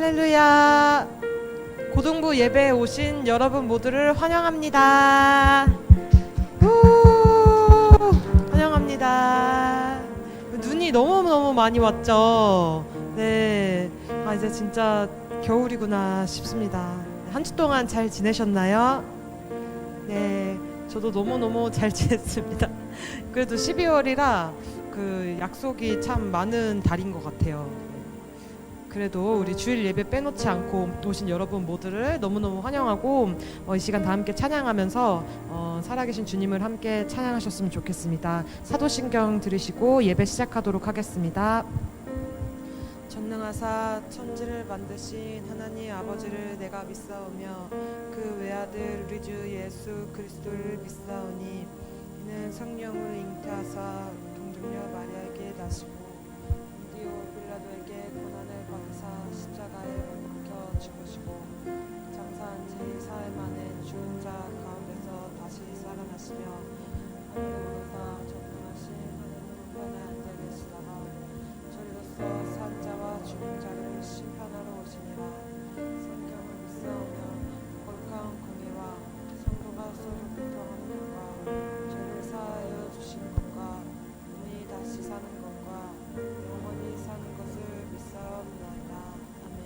할렐루야. 고등부 예배에 오신 여러분 모두를 환영합니다. 환영합니다. 눈이 너무너무 많이 왔죠. 네, 이제 진짜 겨울이구나 싶습니다. 한 주 동안 잘 지내셨나요? 네, 저도 너무너무 잘 지냈습니다. 그래도 12월이라 그 약속이 참 많은 달인 것 같아요. 그래도 우리 주일 예배 빼놓지 않고 오신 여러분 모두를 너무너무 환영하고 이 시간 다 함께 찬양하면서 살아계신 주님을 함께 찬양하셨으면 좋겠습니다. 사도신경 들으시고 예배 시작하도록 하겠습니다. 전능하사 천지를 만드신 하나님 아버지를 내가 믿사오며 그 외아들 우리 주 예수 그리스도를 믿사오니 이는 성령을 잉태하사 동정녀 마리아에게 나시고 본디오 빌라도에게 고난을 받으사 십자가에 못 박혀 죽으시고 장사한 지 사흘 만에 죽은 자 가운데서 다시 살아나시며 하늘에 오르사 전능하신 하나님 우편에 앉아 계시다가 저리로서 산 자와 죽은 자를 심판하러 오시니라. 성경을 믿사오며 거룩한 공의와 성도가 서로 교통하는 것과 죄를 사하여 주시는 것과 몸이 다시 사는 것과 영원히 사는 것을 믿사옵나이다. 아멘.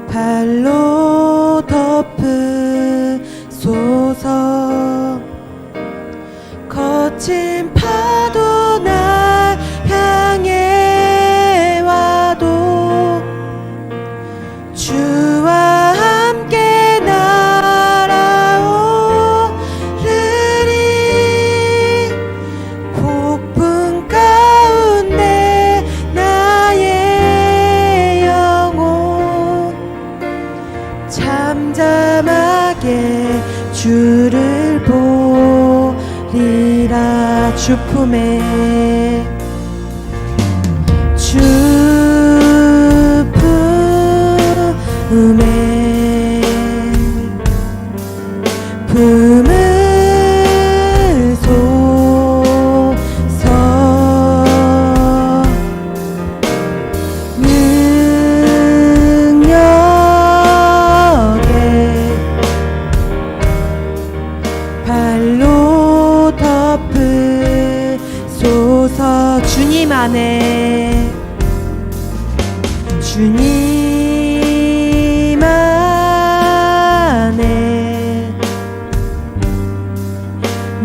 발로 덮으소서. 거친 파도 날 향해 와도 주와 함께 날아오르리. 폭풍 가운데 나의 영혼 잠잠하게 주를 보리라. 주 품에 주 품에 품으소서. 능력에 발로 덮으소서. 주님 안에 주님 안에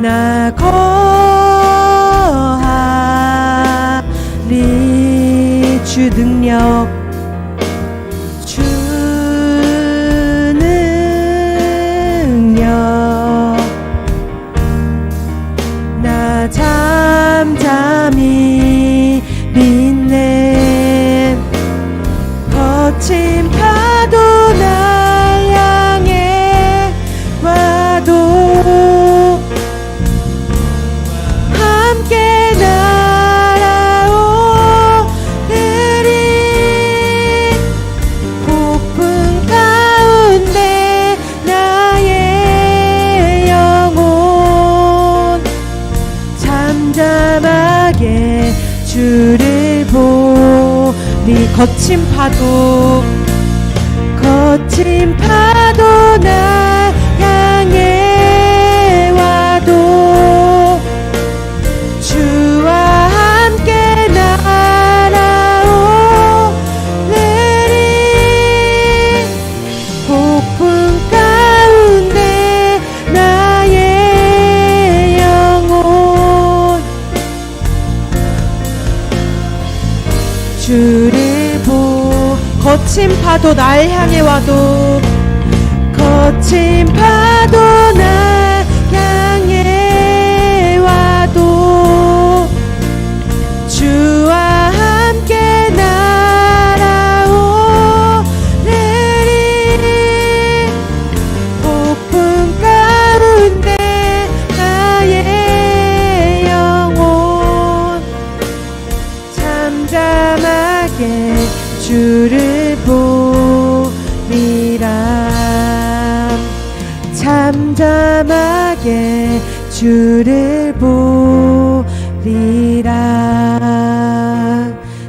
나 거하리. 주 능력 주 능력 나 잠잠히 믿네. 거친 파도 날 향해 와도 함께 날아오르리. 폭풍 가운데 나의 영혼 잠잠하게 주를 보리. 거친 파도 날 향해 와도 주와 함께 날아오르리. 폭풍 가운데 나의 영혼 주를 보. 거친 파도 날 향해 와도 거친 파도 날 향해 와도 주와 함께 날아오르리. 폭풍 가운데 나의 영혼 잠잠하게 주를 보리라. 잠잠하게 주를 보리라.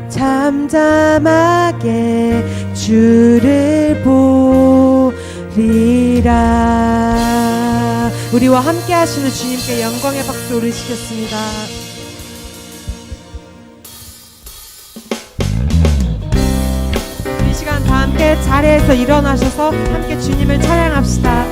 잠잠하게 주를 보리라. 우리와 함께 하시는 주님께 영광의 박수 올리시겠습니다. 이 시간 다 함께 자리에서 일어나셔서 함께 주님을 찬양합시다.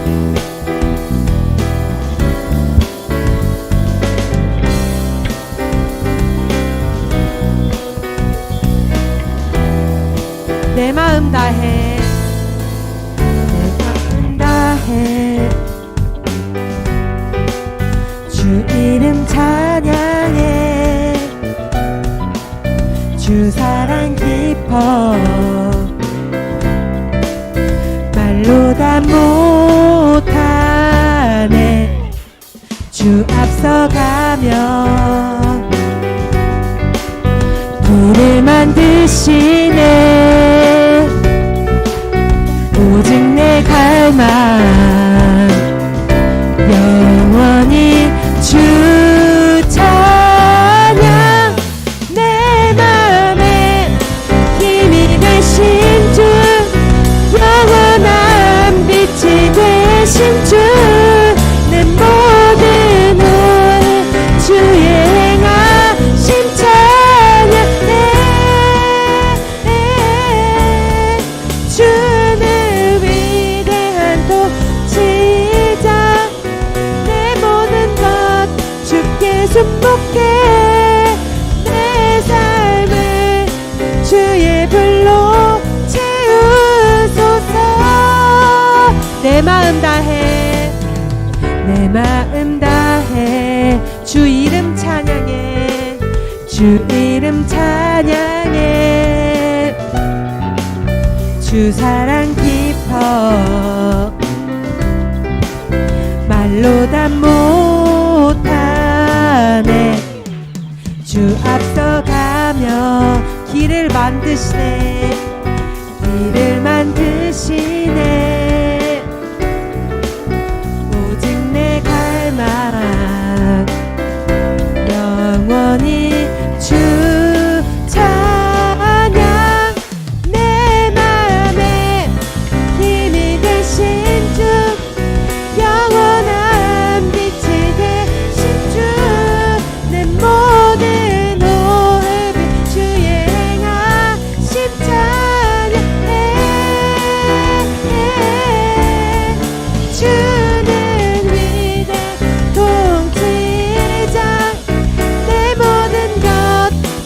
내 마음 다해 내 마음 다해 주 이름 찬양해. 주 사랑 깊어 말로 다 못하네. 주 앞서가며 길을 만드시네. 오직 내 갈망 영원히 주 찬양. 내 맘에 힘이 되신 주 영원한 빛이 되신 주 내 모든 온 주의 행하심 찬양해. 주는 위대한 통치자. 내 모든 것 주께 순복해. 내 삶을 주의 불로 채우소서. 내 마음 다해 내 마음 다해 주 이름 찬양해. 주 이름 찬양해. 주 사랑 깊어 말로 다 못하네. 주 앞서가며 길을 만드시네. 길을 만드시네. 오직 내 갈망 영원히 주 찬양. 내 맘에 힘이 되신 주 영원한 빛이 되신 주 내 모든 오해비 주의 행하심 찬양해. 주는 위대한 통치자. 내 모든 것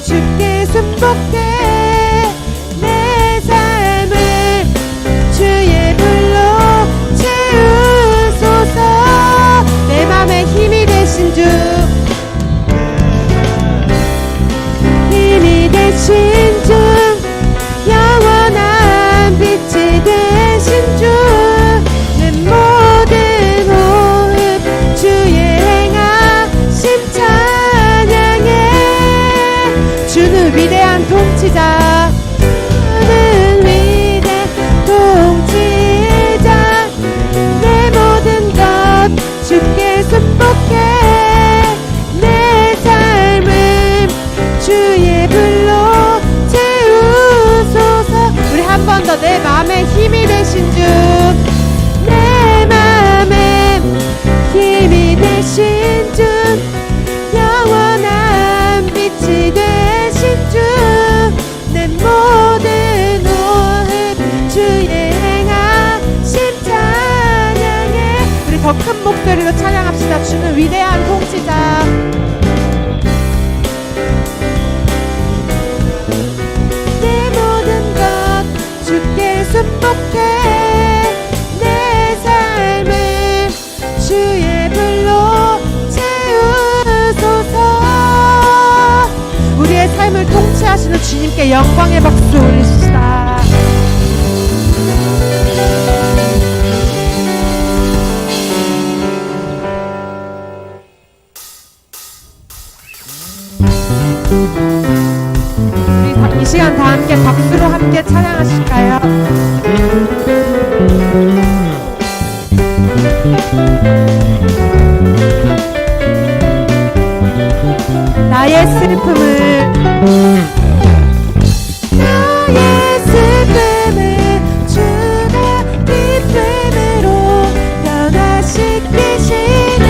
주께 순복해. 내 삶을 주의 불로 채우소서. 내 맘에 힘이 되신 주 힘이 되신 주 영원한 빛이 되신 주 내 모든 호흡 주의 행하심 찬양해. 주는 위대한 통치자. 주는 위대한 통치자. 내 모든 것 주께 순복해. 내 삶을 주의 불로 채우소서. 우리 한 번 더 내 맘에 힘이 되신 주. 내 맘에 힘이 되신 주 영원한 빛이 되신 주 내 모든 호흡 주의 행하심 찬양해. 우리 더 큰 목소리로 찬양합시다. 주는 위대한 통치자. 내 모든 것 주께 순복해. 내 삶 찬양하시는 주님께 영광의 박수 올리시다. 우리 이 시간 다 함께 박수로 함께 찬양하실까요? 나의 슬픔을 주가 기쁨으로 변화시키시네.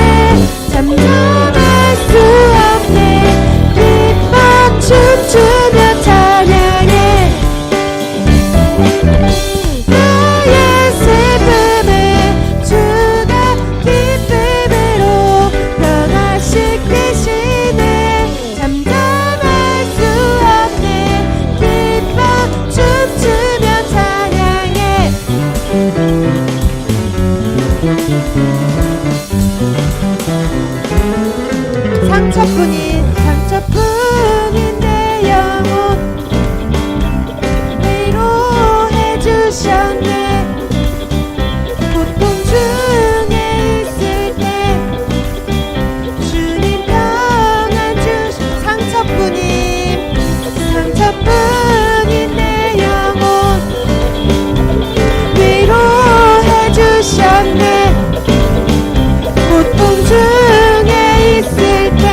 잠잠할 수 없네. 기뻐 춤추며 찬양해. 나의 슬픔을 주가 기쁨으로 변화시키시네. 잠잠할 수 없네. 기뻐 춤추며 찬양해. 상처뿐인 내 영혼 위로해 주셨네. 고통 중에 있을 때 주님 평안 주신 상처뿐인 내 영혼 위로해 주셨네. 고통 중에 있을 때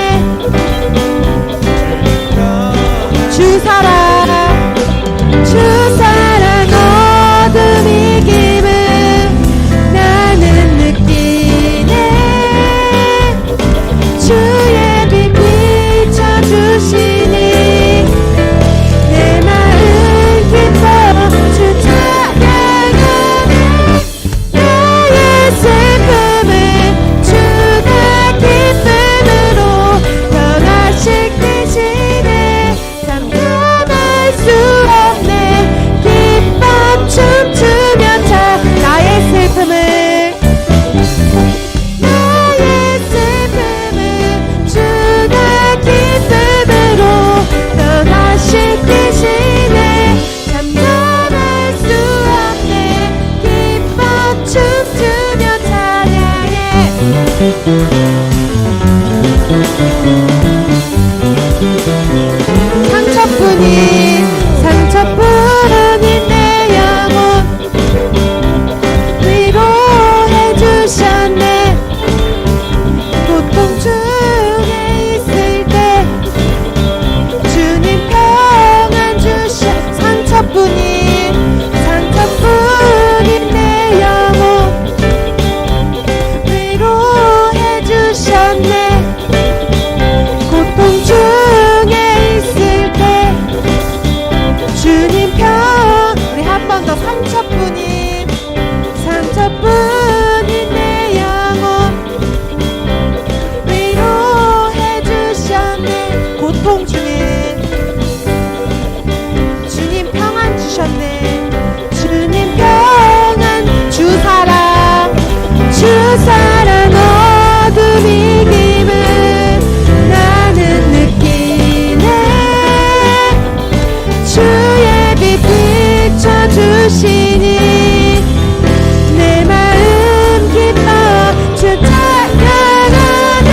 주 사랑 어둠 이김을 나는 느끼네. 주의 빛 비춰주시니 내 마음 기뻐 주 찬양하네. 나의 슬픔을 주가 기쁨으로 변화시키시네. 잠잠할 수 없네. 기뻐 춤추며 나의 슬픔을 주가 기쁨으로 변화시키시네. 잠잠할 수 없네. 기뻐 춤추며 찬양해. 상처뿐인 내 영혼 위로해 주셨네. 고통 중에 있을 때 주님 평안 주셔. 상처뿐인 내 영혼 위로해 주셨네. 고통 중에 있을 때 주님 우리 한 번 더 상처뿐인 내 영혼 위로해 주셨네. 고통 중에 주님 평안 주셨네. 주님 평안 주 사랑 어둠 이김을 나는 느끼네. 주의 빛 비춰주시니 내 마음 기뻐 주 찬양하네.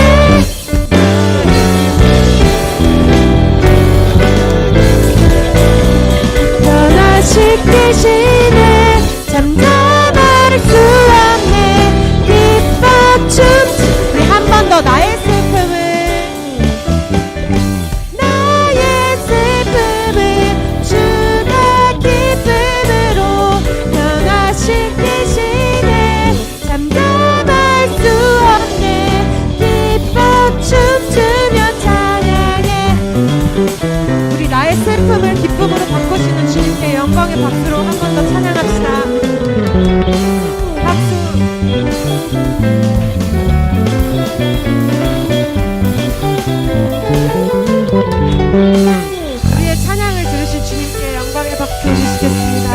변화시키시네. 잠잠할 수 없네. 기뻐 춤추. 우리 한 번 더 나의 슬픔을 주가 기쁨으로 변화시키시네. 잠잠할 수 없네. 기뻐 춤추며 찬양해. 우리 나의 슬픔을 기쁨으로 바꾸시는 주님께 영광의 박수로 한 번 더 찬양합시다. 박수. 우리의 찬양을 들으신 주님께 영광의 박수 주시겠습니다.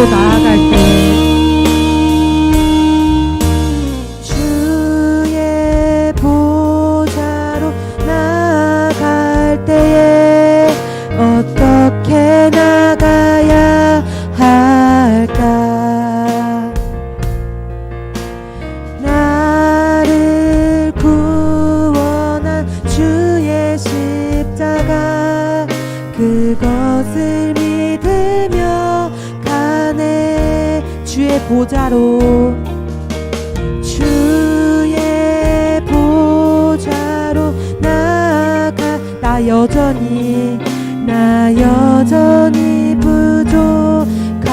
나아갈 때 주의 보좌로 나아갈 때에 어떻게 나가야 할까? 나를 구원한 주의 십자가 그것을 믿으며 가네. 주의 보좌로 주의 보좌로 나아가 나 여전히 부족하나.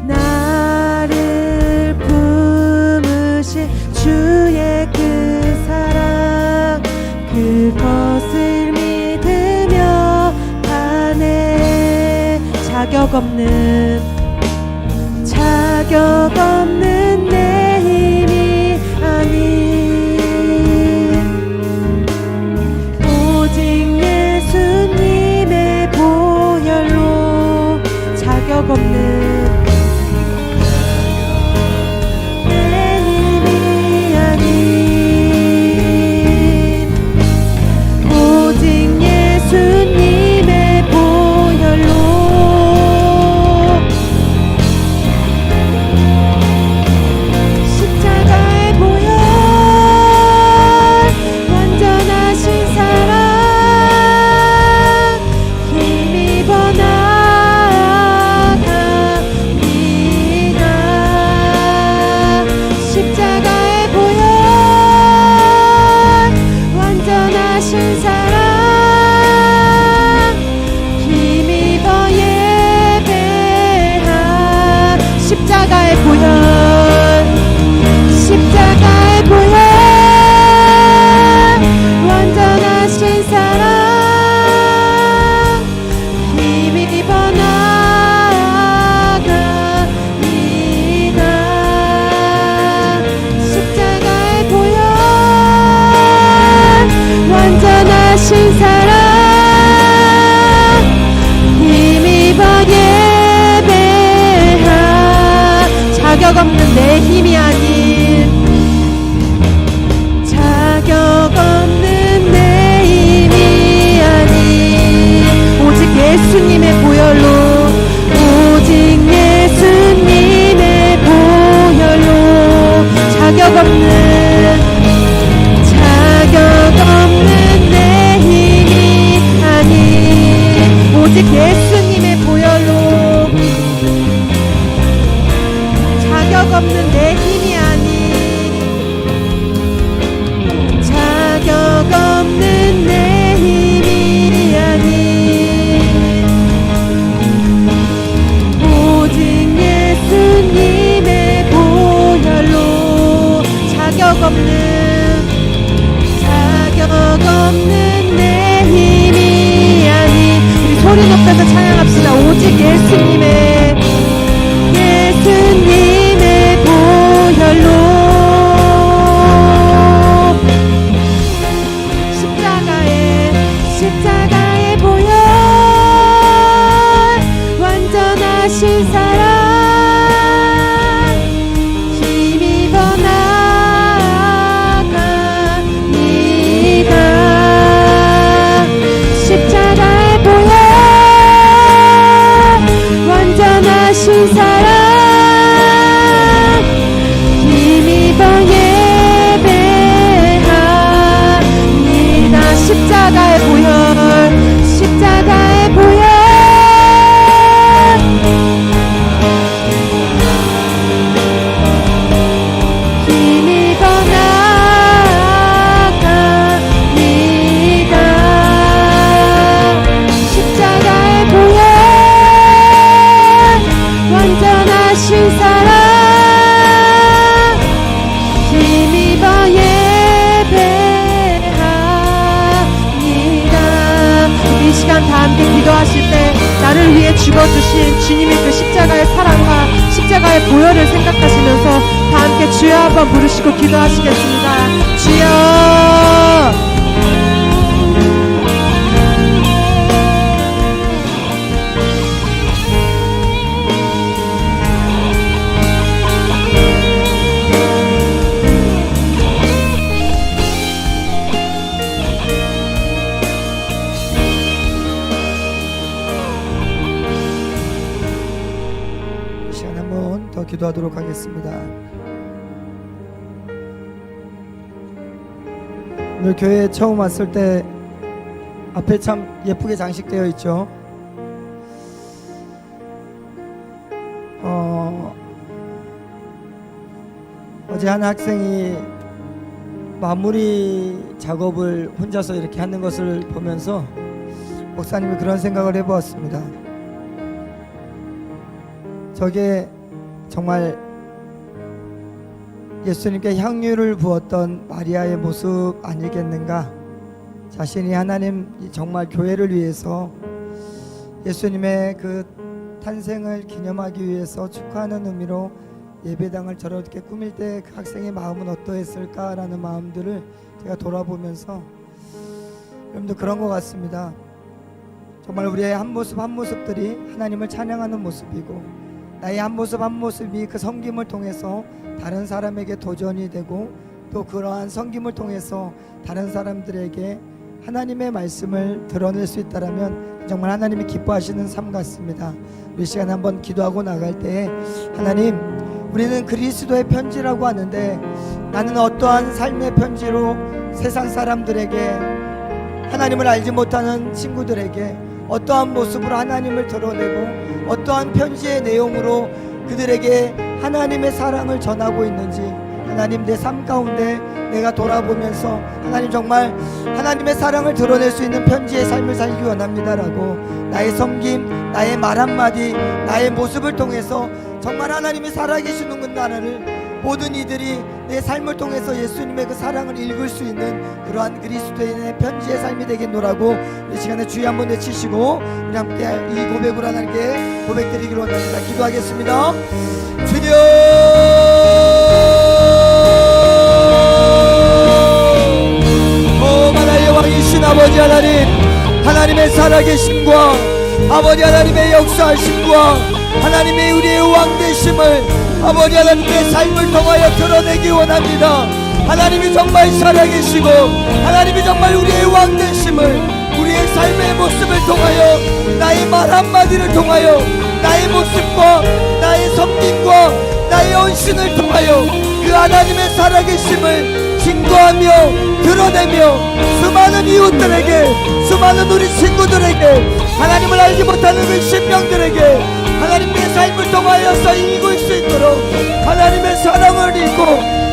나를 품으신 주의 그 사랑 그것을 믿으며 가네. 자격 없는 내 힘이 아닌 오직 예수님의 보혈로 자격 없는 내 힘이 아닌 오직 예수님의 보혈로 십자가의 보혈 완전하신 사랑 힘입어 나아갑니다. 십자가의 보혈 완전하신 사랑 힘입어 예배하. 십자가의 보혈 십자가의 보혈 완전하신 사랑 힘입어 나아갑니다. 십자가의 보혈 완전하신 사랑 힘입어 예배하. 자격 없는 내 힘이 아닌 자격 없는 내 힘이 아닌 오직 예수님의 보혈로 오직 예수님의 보혈로 자격 없는 내 힘이 아닌 오직 예수님의 보혈로 자격 없는 내 힘이 아닌 자격 없는 내 힘이 아닌 오직 예수님의 보혈로 자격 없는 내 힘이 아닌 우리 소리 높여서 찬양합시다. 오직 예수님의 보혈로 십자가의 보혈 완전하신 사랑 힘입어 나아갑니다. 십자가의 보혈 완전하신 사랑 힘입어 예배합니다. 십자가의 보혈 힘입어 나아갑니다. 십자가의 보혈 완전하신 사랑 힘입어 예배합니다. 이 시간 다 함께 기도하실 때 나를 위해 죽어주신 주님의 그 십자가의 사랑과 십자가의 보혈을 생각하시면서 다 함께 주여 한번 부르시고 기도하시겠습니다. 주여 기도하도록 하겠습니다. 오늘 교회에 처음 왔을 때 앞에 참 예쁘게 장식되어 있죠. 어제 한 학생이 마무리 작업을 혼자서 이렇게 하는 것을 보면서 목사님이 그런 생각을 해보았습니다. 저게 정말 예수님께 향유를 부었던 마리아의 모습 아니겠는가? 자신이 하나님 정말 교회를 위해서 예수님의 그 탄생을 기념하기 위해서 축하하는 의미로 예배당을 저렇게 꾸밀 때 그 학생의 마음은 어떠했을까라는 마음들을 제가 돌아보면서 여러분도 그런 것 같습니다. 정말 우리의 한 모습 한 모습들이 하나님을 찬양하는 모습이고, 나의 한 모습 한 모습이 그 섬김을 통해서 다른 사람에게 도전이 되고, 또 그러한 섬김을 통해서 다른 사람들에게 하나님의 말씀을 드러낼 수 있다라면 정말 하나님이 기뻐하시는 삶 같습니다. 우리 시간에 한번 기도하고 나갈 때, 하나님, 우리는 그리스도의 편지라고 하는데 나는 어떠한 삶의 편지로 세상 사람들에게, 하나님을 알지 못하는 친구들에게 어떠한 모습으로 하나님을 드러내고 어떠한 편지의 내용으로 그들에게 하나님의 사랑을 전하고 있는지, 하나님, 내 삶 가운데 내가 돌아보면서 하나님, 정말 하나님의 사랑을 드러낼 수 있는 편지의 삶을 살기 원합니다라고 나의 섬김, 나의 말 한마디, 나의 모습을 통해서 정말 하나님이 살아계시는 나를 모든 이들이 내 삶을 통해서 예수님의 그 사랑을 읽을 수 있는 그러한 그리스도인의 편지의 삶이 되겠노라고 이 시간에 주의 한번 외치시고 우리 함께 이 고백으로 하나님께 고백드리기로 원합니다. 기도하겠습니다. 주여, 만화의 왕이신 아버지 하나님, 하나님의 살아계심과 아버지 하나님의 역사하심과 하나님의 우리의 왕되심을 아버지 하나님의 삶을 통하여 드러내기 원합니다. 하나님이 정말 살아계시고 하나님이 정말 우리의 왕되심을 우리의 삶의 모습을 통하여, 나의 말 한마디를 통하여, 나의 모습과 나의 섬김과 나의 헌신을 통하여 그 하나님의 살아계심을 증거하며 드러내며 수많은 이웃들에게, 수많은 우리 친구들에게, 하나님을 알지 못하는 그 신명들에게 하나님의 삶을 통하여서 읽을 수 있도록 하나님의 사랑을 읽고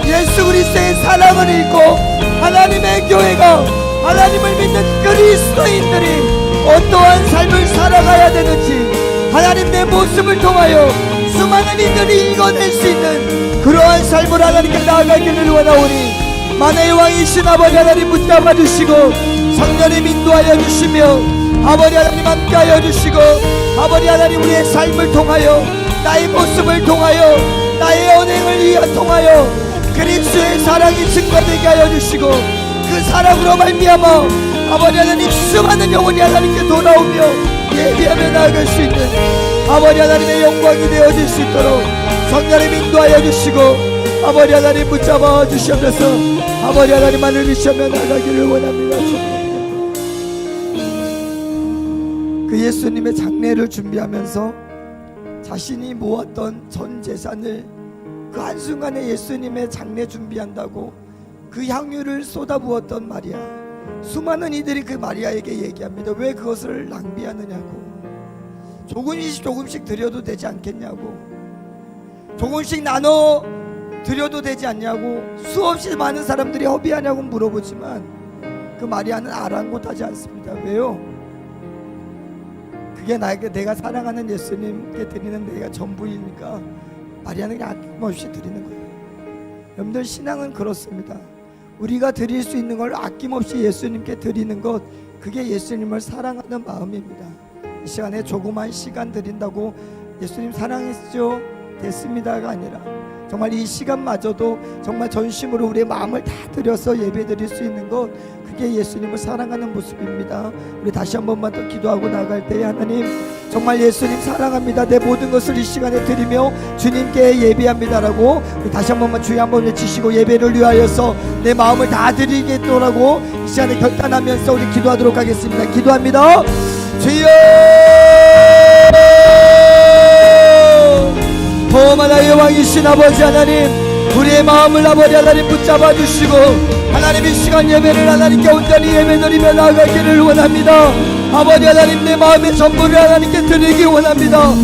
예수 그리스도의 사랑을 읽고 하나님의 교회가, 하나님을 믿는 그리스도인들이 어떠한 삶을 살아가야 되는지 하나님 내 모습을 통하여 수많은 이들이 읽어낼 수 있는 그러한 삶을 하나님께 나아가기를 원하오니 만화의 왕이신 아버지 하나님 붙잡아 주시고 성령님 인도하여 주시며 아버지 하나님 함께하여 주시고 아버지 하나님 우리의 삶을 통하여, 나의 모습을 통하여, 나의 언행을 통하여 그리스도의 사랑이 증거되게 하여 주시고 그 사랑으로 말미암아 아버지 하나님 수많은 영혼이 하나님께 돌아오며 예배하며 나아갈 수 있는 아버지 하나님의 영광이 되어질 수 있도록 성령님 인도하여 주시고 아버지 하나님 붙잡아 주시면서 아버지 하나님만을 믿으며 나가기를 원합니다. 그 예수님의 장례를 준비하면서 자신이 모았던 전 재산을 그 한순간에 예수님의 장례 준비한다고 그 향유를 쏟아부었던 마리아, 수많은 이들이 그 마리아에게 얘기합니다. 왜 그것을 낭비하느냐고, 조금씩 드려도 되지 않겠냐고, 조금씩 나눠 드려도 되지 않냐고 수없이 많은 사람들이 허비하냐고 물어보지만 그 마리아는 아랑곳하지 않습니다. 왜요? 그게 내가 사랑하는 예수님께 드리는 내가 전부이니까 마리아는 그냥 아낌없이 드리는 거예요. 여러분들, 신앙은 그렇습니다. 우리가 드릴 수 있는 걸 아낌없이 예수님께 드리는 것, 그게 예수님을 사랑하는 마음입니다. 이 시간에 조그만 시간 드린다고 예수님 사랑했죠? 됐습니다가 아니라 정말 이 시간마저도 정말 전심으로 우리의 마음을 다 드려서 예배 드릴 수 있는 것, 그게 예수님을 사랑하는 모습입니다. 우리 다시 한 번만 더 기도하고 나갈 때에 하나님, 정말 예수님 사랑합니다. 내 모든 것을 이 시간에 드리며 주님께 예배합니다라고 우리 다시 한 번만 주여 한번 외치시고 예배를 위하여서 내 마음을 다 드리겠노라고 이 시간에 결단하면서 우리 기도하도록 하겠습니다. 기도합니다. 주여, 소만하의 왕이신 아버지 하나님, 우리의 마음을 아버지 하나님 붙잡아 주시고 하나님 이 시간 예배를 하나님께 온전히 예배드리며 나아가기를 원합니다. 아버지 하나님, 내 마음의 전부를 하나님께 드리기 원합니다.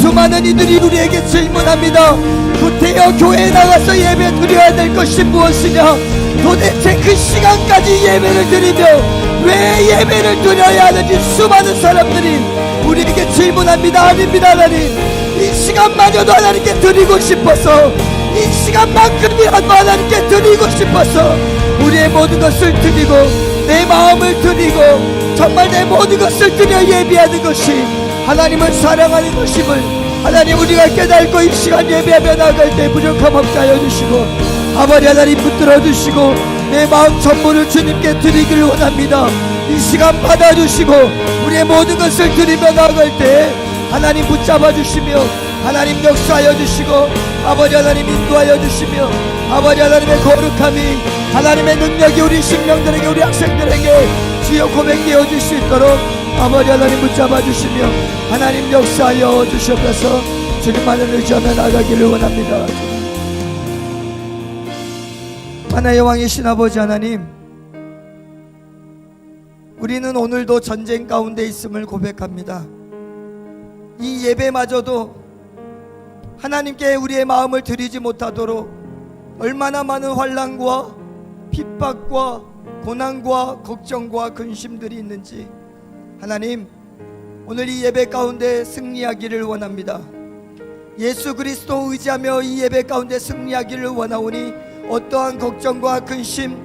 수많은 이들이 우리에게 질문합니다. 구태여 교회에 나가서 예배 드려야 될 것이 무엇이냐, 도대체 그 시간까지 예배를 드리며 왜 예배를 드려야 하는지 수많은 사람들이 우리에게 질문합니다. 아닙니다. 하나님, 이 시간마저도 하나님께 드리고 싶어서, 이 시간만큼이라도 하나님께 드리고 싶어서 우리의 모든 것을 드리고 내 마음을 드리고 정말 내 모든 것을 드려 예배하는 것이 하나님을 사랑하는 것임을 하나님 우리가 깨닫고 이 시간 예배하며 나갈 때 부족함 없게 하여 주시고 아버지 하나님 붙들어 주시고 내 마음 전부를 주님께 드리기를 원합니다. 이 시간 받아주시고 우리의 모든 것을 드리며 나갈 때 하나님 붙잡아 주시며 하나님 역사하여 주시고 아버지 하나님 인도하여 주시며 아버지 하나님의 거룩함이 하나님의 능력이 우리 신명들에게 우리 학생들에게 주여 고백되어 줄 수 있도록 아버지 하나님 붙잡아 주시며 하나님 역사하여 주시옵소서. 주님만을 의지하며 나가기를 원합니다. 하나의 왕이신 아버지 하나님, 우리는 오늘도 전쟁 가운데 있음을 고백합니다. 이 예배마저도 하나님께 우리의 마음을 드리지 못하도록 얼마나 많은 환난과 핍박과 고난과 걱정과 근심들이 있는지 하나님, 오늘 이 예배 가운데 승리하기를 원합니다. 예수 그리스도 의지하며 이 예배 가운데 승리하기를 원하오니 어떠한 걱정과 근심,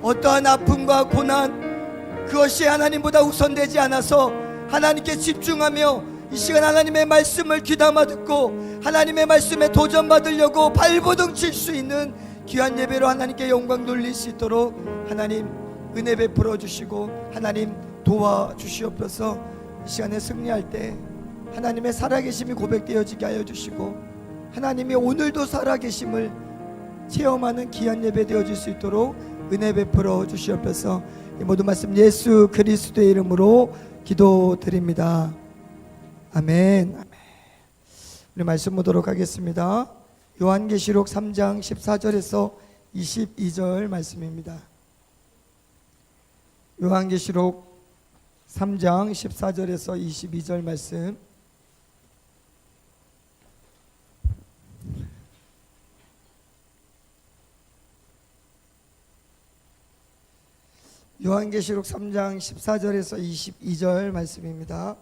어떠한 아픔과 고난, 그것이 하나님보다 우선되지 않아서 하나님께 집중하며 이 시간 하나님의 말씀을 귀담아 듣고 하나님의 말씀에 도전받으려고 발버둥 칠 수 있는 귀한 예배로 하나님께 영광 돌릴 수 있도록 하나님 은혜 베풀어 주시고 하나님 도와주시옵소서. 이 시간에 승리할 때 하나님의 살아계심이 고백되어지게 하여 주시고 하나님이 오늘도 살아계심을 체험하는 귀한 예배 되어질 수 있도록 은혜 베풀어 주시옵소서. 이 모든 말씀 예수 그리스도의 이름으로 기도드립니다. 아멘. 우리 말씀 보도록 하겠습니다. 요한계시록 3장 14절에서 22절 말씀입니다. 요한계시록 3장 14절에서 22절 말씀. 요한계시록 3장 14절에서 22절 말씀입니다.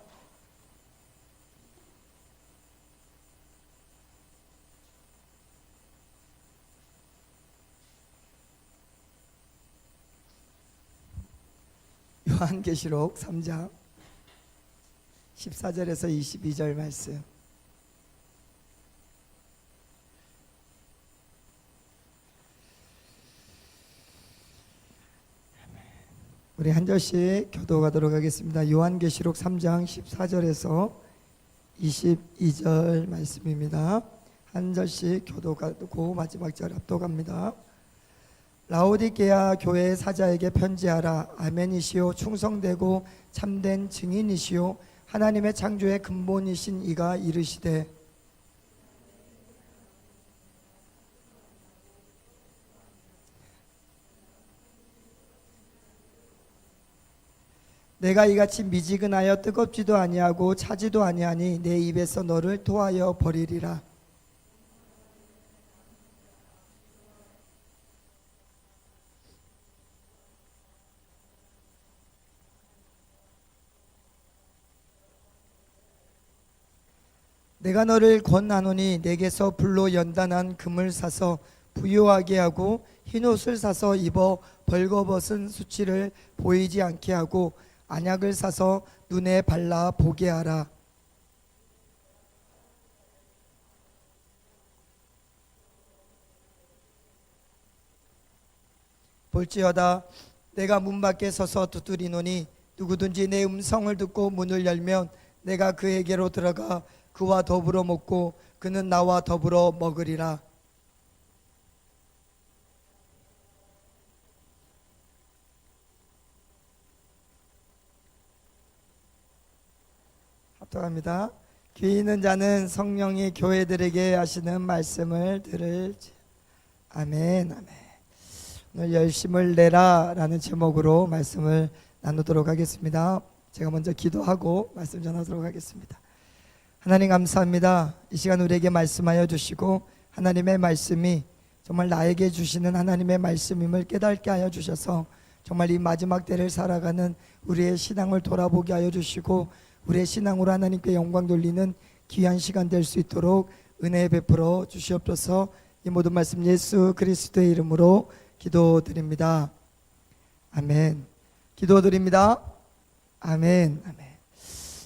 요한계시록 3장 14절에서 22절 말씀. 우리 한 절씩 교도하도록 하겠습니다. 요한계시록 3장 14절에서 22절 말씀입니다. 한 절씩 교도하고 마지막 절 압독합니다. 라오디게아 교회의 사자에게 편지하라. 아멘이시오 충성되고 참된 증인이시오 하나님의 창조의 근본이신 이가 이르시되 내가 이같이 미지근하여 뜨겁지도 아니하고 차지도 아니하니 내 입에서 너를 토하여 버리리라. 내가 너를 권하노니 내게서 불로 연단한 금을 사서 부요하게 하고 흰옷을 사서 입어 벌거벗은 수치를 보이지 않게 하고 안약을 사서 눈에 발라 보게 하라. 볼지어다 내가 문 밖에 서서 두드리노니 누구든지 내 음성을 듣고 문을 열면 내가 그에게로 들어가 그와 더불어 먹고 그는 나와 더불어 먹으리라. 합독합니다. 귀 있는 자는 성령이 교회들에게 하시는 말씀을 들을지. 아멘. 아멘. 오늘 열심을 내라 라는 제목으로 말씀을 나누도록 하겠습니다. 제가 먼저 기도하고 말씀 전하도록 하겠습니다. 하나님 감사합니다. 이 시간 우리에게 말씀하여 주시고 하나님의 말씀이 정말 나에게 주시는 하나님의 말씀임을 깨닫게 하여 주셔서 정말 이 마지막 때를 살아가는 우리의 신앙을 돌아보게 하여 주시고 우리의 신앙으로 하나님께 영광 돌리는 귀한 시간 될 수 있도록 은혜 베풀어 주시옵소서. 이 모든 말씀 예수 그리스도의 이름으로 기도드립니다. 아멘. 기도드립니다. 아멘. 아멘.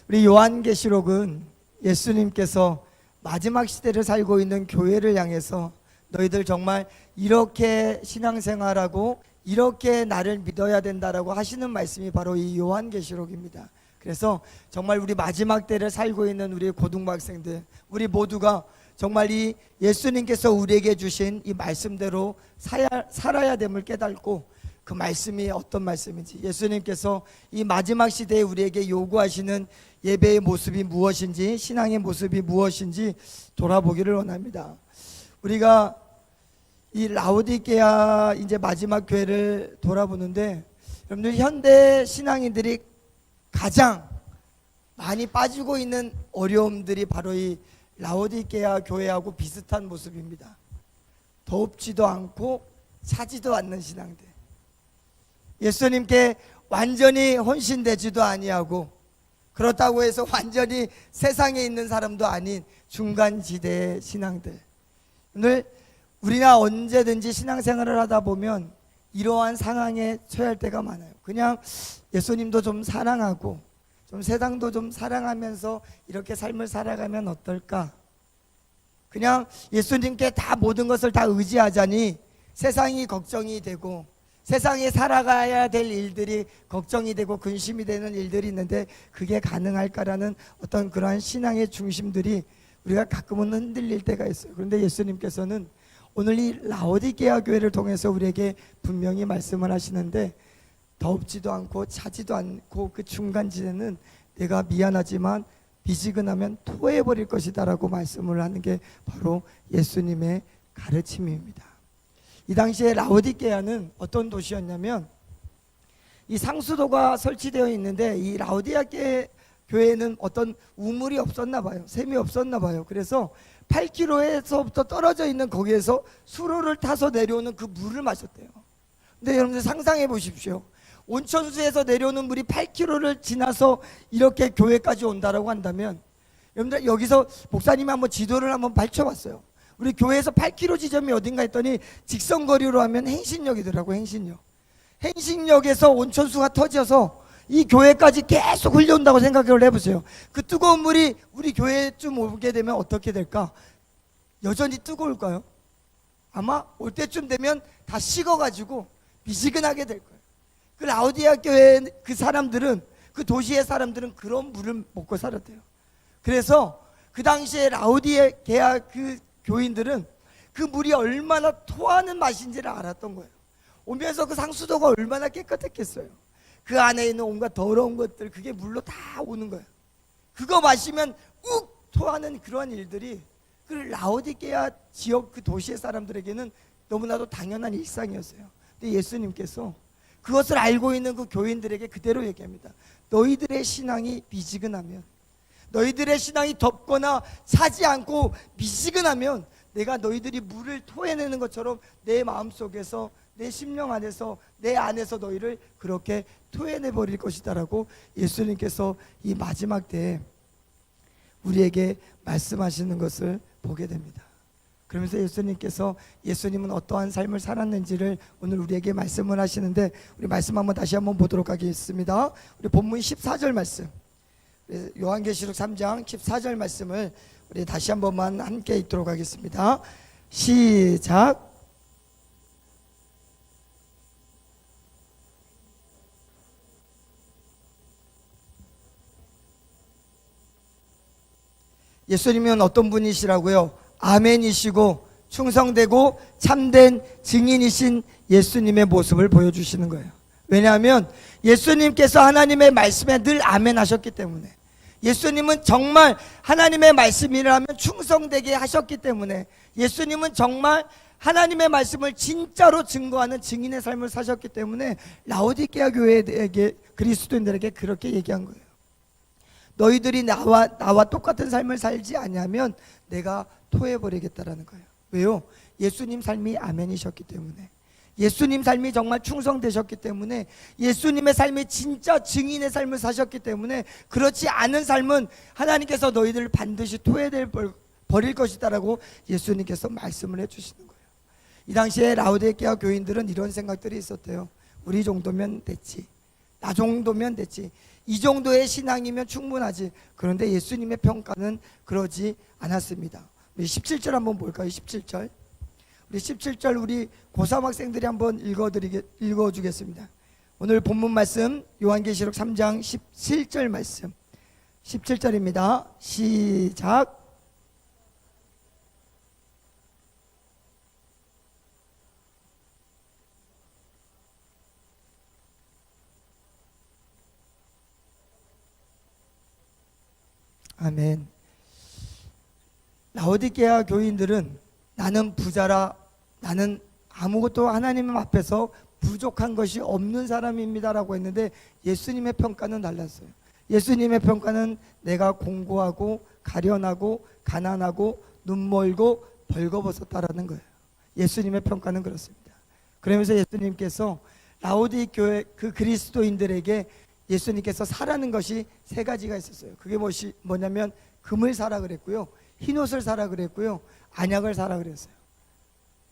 우리 요한계시록은 예수님께서 마지막 시대를 살고 있는 교회를 향해서 너희들 정말 이렇게 신앙생활하고 이렇게 나를 믿어야 된다라고 하시는 말씀이 바로 이 요한계시록입니다. 그래서 정말 우리 마지막 때를 살고 있는 우리 고등학생들, 우리 모두가 정말 이 예수님께서 우리에게 주신 이 말씀대로 살아야 됨을 깨닫고 그 말씀이 어떤 말씀인지, 예수님께서 이 마지막 시대에 우리에게 요구하시는 예배의 모습이 무엇인지, 신앙의 모습이 무엇인지 돌아보기를 원합니다. 우리가 이 라오디게아 이제 마지막 교회를 돌아보는데, 여러분들 현대 신앙인들이 가장 많이 빠지고 있는 어려움들이 바로 이 라오디게아 교회하고 비슷한 모습입니다. 덥지도 않고 차지도 않는 신앙들, 예수님께 완전히 헌신되지도 아니하고 그렇다고 해서 완전히 세상에 있는 사람도 아닌 중간지대의 신앙들. 오늘 우리가 언제든지 신앙생활을 하다 보면 이러한 상황에 처할 때가 많아요. 그냥 예수님도 좀 사랑하고 좀 세상도 좀 사랑하면서 이렇게 삶을 살아가면 어떨까? 그냥 예수님께 다 모든 것을 다 의지하자니 세상이 걱정이 되고 세상에 살아가야 될 일들이 걱정이 되고 근심이 되는 일들이 있는데 그게 가능할까라는 어떤 그러한 신앙의 중심들이 우리가 가끔은 흔들릴 때가 있어요. 그런데 예수님께서는 오늘 이 라오디게아 교회를 통해서 우리에게 분명히 말씀을 하시는데, 덥지도 않고 차지도 않고 그 중간지대는 내가 미안하지만 미지근하면 토해버릴 것이다 라고 말씀을 하는 게 바로 예수님의 가르침입니다. 이 당시에 라오디게아는 어떤 도시였냐면, 이 상수도가 설치되어 있는데 이 라오디게아 교회는 어떤 우물이 없었나 봐요. 샘이 없었나 봐요. 그래서 8km에서부터 떨어져 있는 거기에서 수로를 타서 내려오는 그 물을 마셨대요. 근데 여러분들 상상해 보십시오. 온천수에서 내려오는 물이 8km를 지나서 이렇게 교회까지 온다라고 한다면, 여러분들 여기서 목사님이 한번 지도를 한번 밝혀봤어요. 우리 교회에서 8km 지점이 어딘가 했더니 직선거리로 하면 행신역이더라고요. 행신역에서 온천수가 터져서 이 교회까지 계속 흘려온다고 생각을 해보세요. 그 뜨거운 물이 우리 교회쯤 오게 되면 어떻게 될까? 여전히 뜨거울까요? 아마 올 때쯤 되면 다 식어가지고 미지근하게 될 거예요. 그 라오디게아 교회 그 사람들은, 그 도시의 사람들은 그런 물을 먹고 살았대요. 그래서 그 당시에 라오디게아 그 교인들은 그 물이 얼마나 토하는 맛인지를 알았던 거예요. 오면서 그 상수도가 얼마나 깨끗했겠어요. 그 안에 있는 온갖 더러운 것들, 그게 물로 다 오는 거예요. 그거 마시면 욱 토하는 그러한 일들이 그 라오디게아 지역 그 도시의 사람들에게는 너무나도 당연한 일상이었어요. 근데 예수님께서 그것을 알고 있는 그 교인들에게 그대로 얘기합니다. 너희들의 신앙이 미지근하면, 너희들의 신앙이 덥거나 차지 않고 미지근하면 내가 너희들이 물을 토해내는 것처럼 내 마음속에서, 내 심령 안에서, 내 안에서 너희를 그렇게 토해내버릴 것이다 라고 예수님께서 이 마지막 때에 우리에게 말씀하시는 것을 보게 됩니다. 그러면서 예수님은 어떠한 삶을 살았는지를 오늘 우리에게 말씀을 하시는데, 우리 말씀 한번 다시 한번 보도록 하겠습니다. 우리 본문 14절 말씀, 요한계시록 3장 14절 말씀을 우리 다시 한 번만 함께 읽도록 하겠습니다. 시작. 예수님은 어떤 분이시라고요? 아멘이시고 충성되고 참된 증인이신 예수님의 모습을 보여주시는 거예요. 왜냐하면 예수님께서 하나님의 말씀에 늘 아멘 하셨기 때문에, 예수님은 정말 하나님의 말씀이라면 충성되게 하셨기 때문에, 예수님은 정말 하나님의 말씀을 진짜로 증거하는 증인의 삶을 사셨기 때문에 라오디게아 교회에게, 그리스도인들에게 그렇게 얘기한 거예요. 너희들이 나와 똑같은 삶을 살지 아니하면 내가 토해버리겠다라는 거예요. 왜요? 예수님 삶이 아멘이셨기 때문에, 예수님 삶이 정말 충성되셨기 때문에, 예수님의 삶이 진짜 증인의 삶을 사셨기 때문에, 그렇지 않은 삶은 하나님께서 너희들을 반드시 버릴 것이다라고 예수님께서 말씀을 해주시는 거예요. 이 당시에 라오디게아 교인들은 이런 생각들이 있었대요. 우리 정도면 됐지, 나 정도면 됐지, 이 정도의 신앙이면 충분하지. 그런데 예수님의 평가는 그러지 않았습니다. 우리 17절 한번 볼까요? 17절. 우리 17절 우리 고3 학생들이 한번 읽어주겠습니다. 오늘 본문 말씀 요한계시록 3장 17절 말씀, 17절입니다. 시작. 아멘. 라오디게아 교인들은 나는 부자라, 나는 아무것도 하나님 앞에서 부족한 것이 없는 사람입니다라고 했는데, 예수님의 평가는 달랐어요. 예수님의 평가는 내가 공고하고 가련하고 가난하고 눈멀고 벌거벗었다라는 거예요. 예수님의 평가는 그렇습니다. 그러면서 예수님께서 라오디 교회 그 그리스도인들에게 예수님께서 사라는 것이 세 가지가 있었어요. 그게 뭐냐면 금을 사라 그랬고요, 흰옷을 사라 그랬고요, 안약을 사라 그랬어요.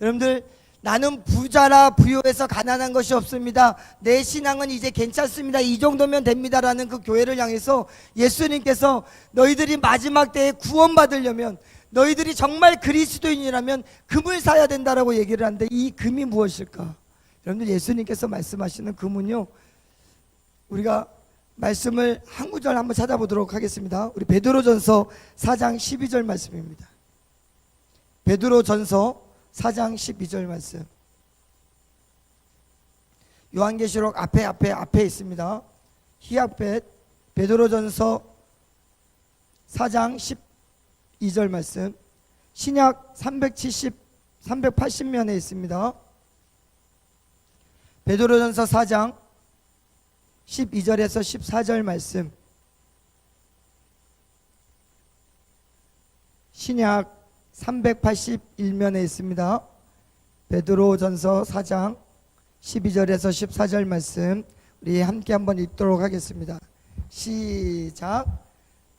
여러분들, 나는 부자라 부요해서 가난한 것이 없습니다, 내 신앙은 이제 괜찮습니다, 이 정도면 됩니다라는 그 교회를 향해서 예수님께서 너희들이 마지막 때에 구원받으려면, 너희들이 정말 그리스도인이라면 금을 사야 된다라고 얘기를 하는데, 이 금이 무엇일까? 여러분들, 예수님께서 말씀하시는 금은요, 우리가 말씀을 한 구절 한번 찾아보도록 하겠습니다. 우리 베드로전서 4장 12절 말씀입니다. 베드로전서 4장 12절 말씀. 요한계시록 앞에 있습니다. 히압벳 베드로전서 4장 12절 말씀. 신약 380면에 있습니다. 베드로전서 4장 12절에서 14절 말씀. 신약 381면에 있습니다. 베드로전서 4장 12절에서 14절 말씀, 우리 함께 한번 읽도록 하겠습니다. 시작.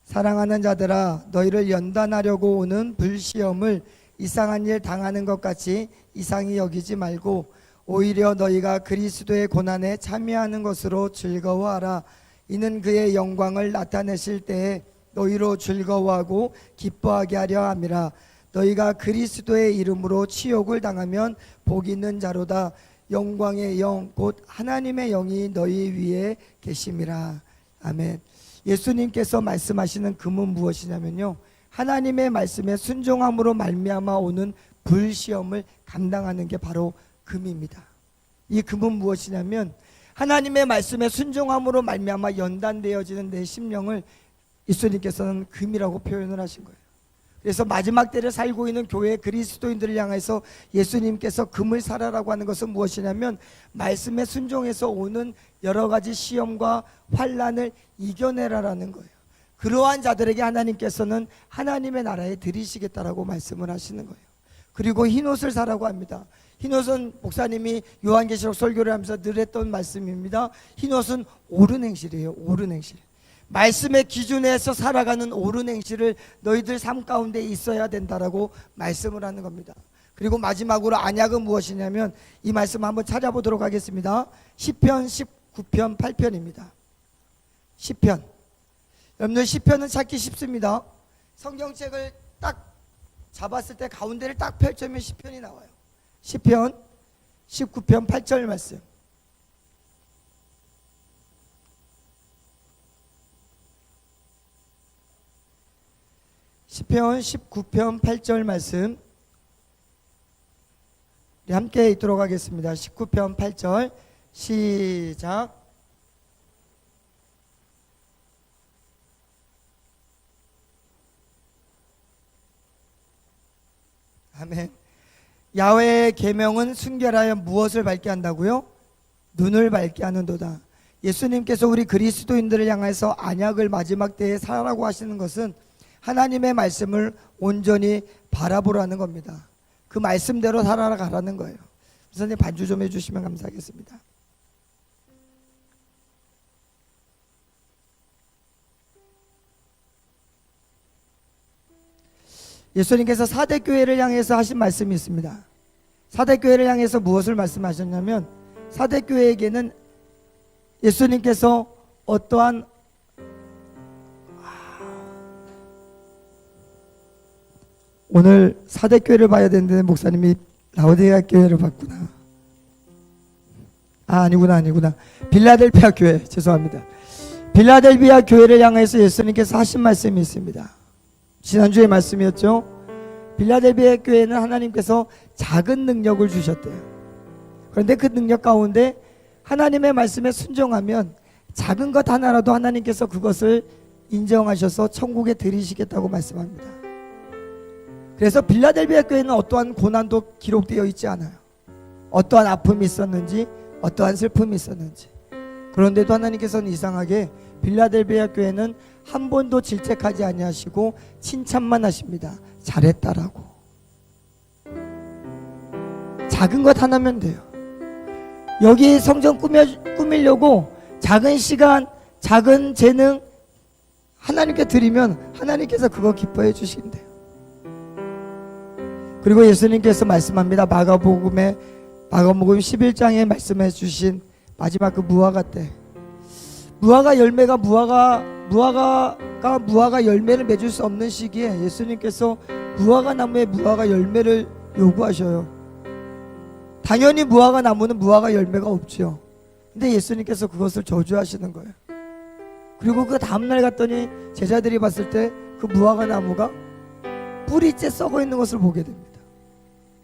사랑하는 자들아, 너희를 연단하려고 오는 불시험을 이상한 일 당하는 것 같이 이상히 여기지 말고 오히려 너희가 그리스도의 고난에 참여하는 것으로 즐거워하라. 이는 그의 영광을 나타내실 때에 너희로 즐거워하고 기뻐하게 하려 함이라. 너희가 그리스도의 이름으로 치욕을 당하면 복 있는 자로다. 영광의 영 곧 하나님의 영이 너희 위에 계심이라. 아멘. 예수님께서 말씀하시는 금은 무엇이냐면요, 하나님의 말씀에 순종함으로 말미암아 오는 불시험을 감당하는 게 바로 금입니다. 이 금은 무엇이냐면, 하나님의 말씀에 순종함으로 말미암아 연단되어지는 내 심령을 예수님께서는 금이라고 표현을 하신 거예요. 그래서 마지막 때를 살고 있는 교회 그리스도인들을 향해서 예수님께서 금을 사라라고 하는 것은 무엇이냐면, 말씀에 순종해서 오는 여러 가지 시험과 환난을 이겨내라라는 거예요. 그러한 자들에게 하나님께서는 하나님의 나라에 들이시겠다라고 말씀을 하시는 거예요. 그리고 흰옷을 사라고 합니다. 흰옷은 목사님이 요한계시록 설교를 하면서 늘 했던 말씀입니다. 흰옷은 옳은 행실이에요. 옳은 행실. 말씀의 기준에서 살아가는 옳은 행실을 너희들 삶 가운데 있어야 된다라고 말씀을 하는 겁니다. 그리고 마지막으로 안약은 무엇이냐면, 이 말씀 한번 찾아보도록 하겠습니다. 시편 19편 8편입니다. 시편. 여러분들, 시편은 찾기 쉽습니다. 성경책을 딱 잡았을 때 가운데를 딱 펼치면 시편이 나와요. 시편 19편 8절 말씀. 시편 19편 8절 말씀, 우리 함께 읽도록 하겠습니다. 19편 8절 시작. 아멘. 야훼의 계명은 순결하여 무엇을 밝게 한다고요? 눈을 밝게 하는도다. 예수님께서 우리 그리스도인들을 향해서 안약을 마지막 때에 살아라고 하시는 것은 하나님의 말씀을 온전히 바라보라는 겁니다. 그 말씀대로 살아가라는 거예요. 선생님 반주 좀 해주시면 감사하겠습니다. 예수님께서 사대교회를 향해서 하신 말씀이 있습니다. 사대교회를 향해서 무엇을 말씀하셨냐면, 사대교회에게는 예수님께서 어떠한 오늘 사대교회를 봐야 되는데 목사님이 라오디게아 교회를 봤구나. 아니구나. 빌라델비아 교회, 죄송합니다. 빌라델비아 교회를 향해서 예수님께서 하신 말씀이 있습니다. 지난주의 말씀이었죠. 빌라델비아 교회는 하나님께서 작은 능력을 주셨대요. 그런데 그 능력 가운데 하나님의 말씀에 순종하면 작은 것 하나라도 하나님께서 그것을 인정하셔서 천국에 들이시겠다고 말씀합니다. 그래서 빌라델비아 교회는 어떠한 고난도 기록되어 있지 않아요. 어떠한 아픔이 있었는지, 어떠한 슬픔이 있었는지. 그런데도 하나님께서는 이상하게 빌라델비아 교회는 한 번도 질책하지 아니하시고 칭찬만 하십니다. 잘했다라고. 작은 것 하나면 돼요. 여기 성전 꾸미려고 작은 시간, 작은 재능 하나님께 드리면 하나님께서 그거 기뻐해 주신대요. 그리고 예수님께서 말씀합니다. 마가복음 11장에 말씀해 주신 마지막 그 무화과 때, 무화과 열매가 무화과 열매를 맺을 수 없는 시기에 예수님께서 무화과 나무에 무화과 열매를 요구하셔요. 당연히 무화과 나무는 무화과 열매가 없죠. 근데 예수님께서 그것을 저주하시는 거예요. 그리고 그 다음날 갔더니 제자들이 봤을 때 그 무화과 나무가 뿌리째 썩어 있는 것을 보게 됩니다.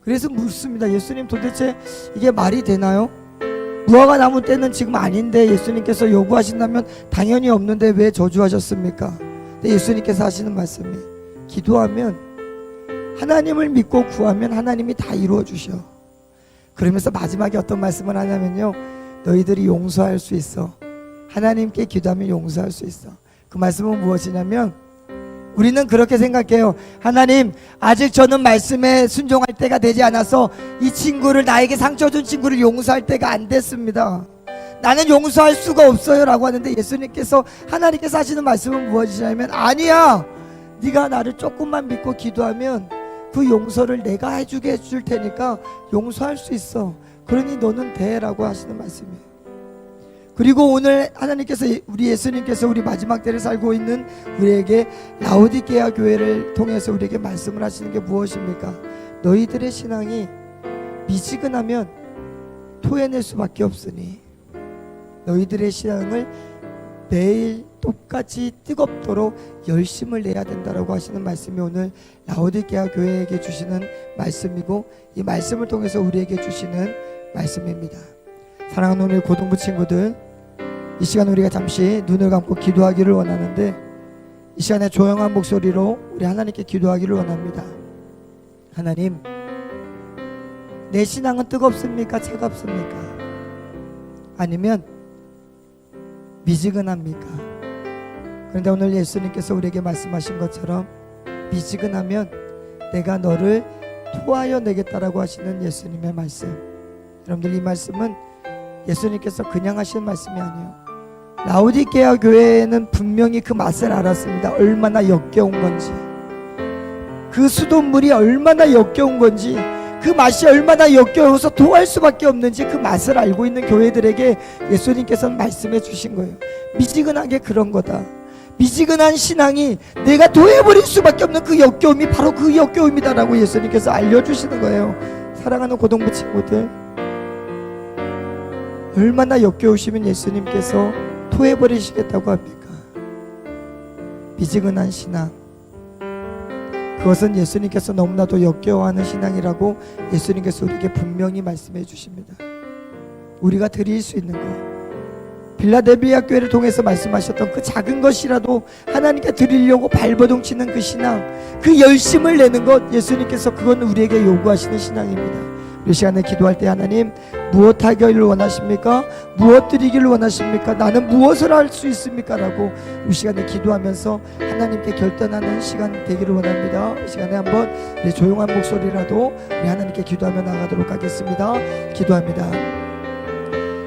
그래서 묻습니다. 예수님, 도대체 이게 말이 되나요? 무화과 나무 때는 지금 아닌데 예수님께서 요구하신다면 당연히 없는데 왜 저주하셨습니까? 근데 예수님께서 하시는 말씀이, 기도하면, 하나님을 믿고 구하면 하나님이 다 이루어 주셔. 그러면서 마지막에 어떤 말씀을 하냐면요, 너희들이 용서할 수 있어. 하나님께 기도하면 용서할 수 있어. 그 말씀은 무엇이냐면, 우리는 그렇게 생각해요. 하나님, 아직 저는 말씀에 순종할 때가 되지 않아서 이 친구를, 나에게 상처 준 친구를 용서할 때가 안 됐습니다. 나는 용서할 수가 없어요 라고 하는데, 예수님께서, 하나님께서 하시는 말씀은 무엇이냐면, 아니야, 네가 나를 조금만 믿고 기도하면 그 용서를 내가 해주게 해줄 테니까 용서할 수 있어. 그러니 너는 돼 라고 하시는 말씀이에요. 그리고 오늘 하나님께서, 우리 예수님께서 우리 마지막 때를 살고 있는 우리에게 라오디게아 교회를 통해서 우리에게 말씀을 하시는 게 무엇입니까? 너희들의 신앙이 미지근하면 토해낼 수밖에 없으니 너희들의 신앙을 매일 똑같이 뜨겁도록 열심을 내야 된다라고 하시는 말씀이 오늘 라오디게아 교회에게 주시는 말씀이고, 이 말씀을 통해서 우리에게 주시는 말씀입니다. 사랑하는 우리 고등부 친구들, 이 시간 우리가 잠시 눈을 감고 기도하기를 원하는데, 이 시간에 조용한 목소리로 우리 하나님께 기도하기를 원합니다. 하나님, 내 신앙은 뜨겁습니까? 차갑습니까? 아니면 미지근합니까? 그런데 오늘 예수님께서 우리에게 말씀하신 것처럼 미지근하면 내가 너를 토하여 내겠다라고 하시는 예수님의 말씀, 여러분들, 이 말씀은 예수님께서 그냥 하신 말씀이 아니에요. 라오디게아 교회는 분명히 그 맛을 알았습니다. 얼마나 역겨운 건지, 그 수돗물이 얼마나 역겨운 건지, 그 맛이 얼마나 역겨워서 토할 수밖에 없는지 그 맛을 알고 있는 교회들에게 예수님께서는 말씀해 주신 거예요. 미지근하게 그런 거다. 미지근한 신앙이 내가 토해버릴 수밖에 없는 그 역겨움이 바로 그 역겨움이다라고 예수님께서 알려주시는 거예요. 사랑하는 고등부 친구들, 얼마나 역겨우시면 예수님께서 토해버리시겠다고 합니까? 미지근한 신앙, 그것은 예수님께서 너무나도 역겨워하는 신앙이라고 예수님께서 우리에게 분명히 말씀해 주십니다. 우리가 드릴 수 있는 것, 빌라델비아 교회를 통해서 말씀하셨던 그 작은 것이라도 하나님께 드리려고 발버둥 치는 그 신앙, 그 열심을 내는 것, 예수님께서 그건 우리에게 요구하시는 신앙입니다. 우리 시간에 기도할 때 하나님 무엇 하기를 원하십니까? 무엇 드리기를 원하십니까? 나는 무엇을 할 수 있습니까? 라고 이 시간에 기도하면서 하나님께 결단하는 시간 되기를 원합니다. 이 시간에 한번 우리 조용한 목소리라도 우리 하나님께 기도하며 나가도록 하겠습니다. 기도합니다.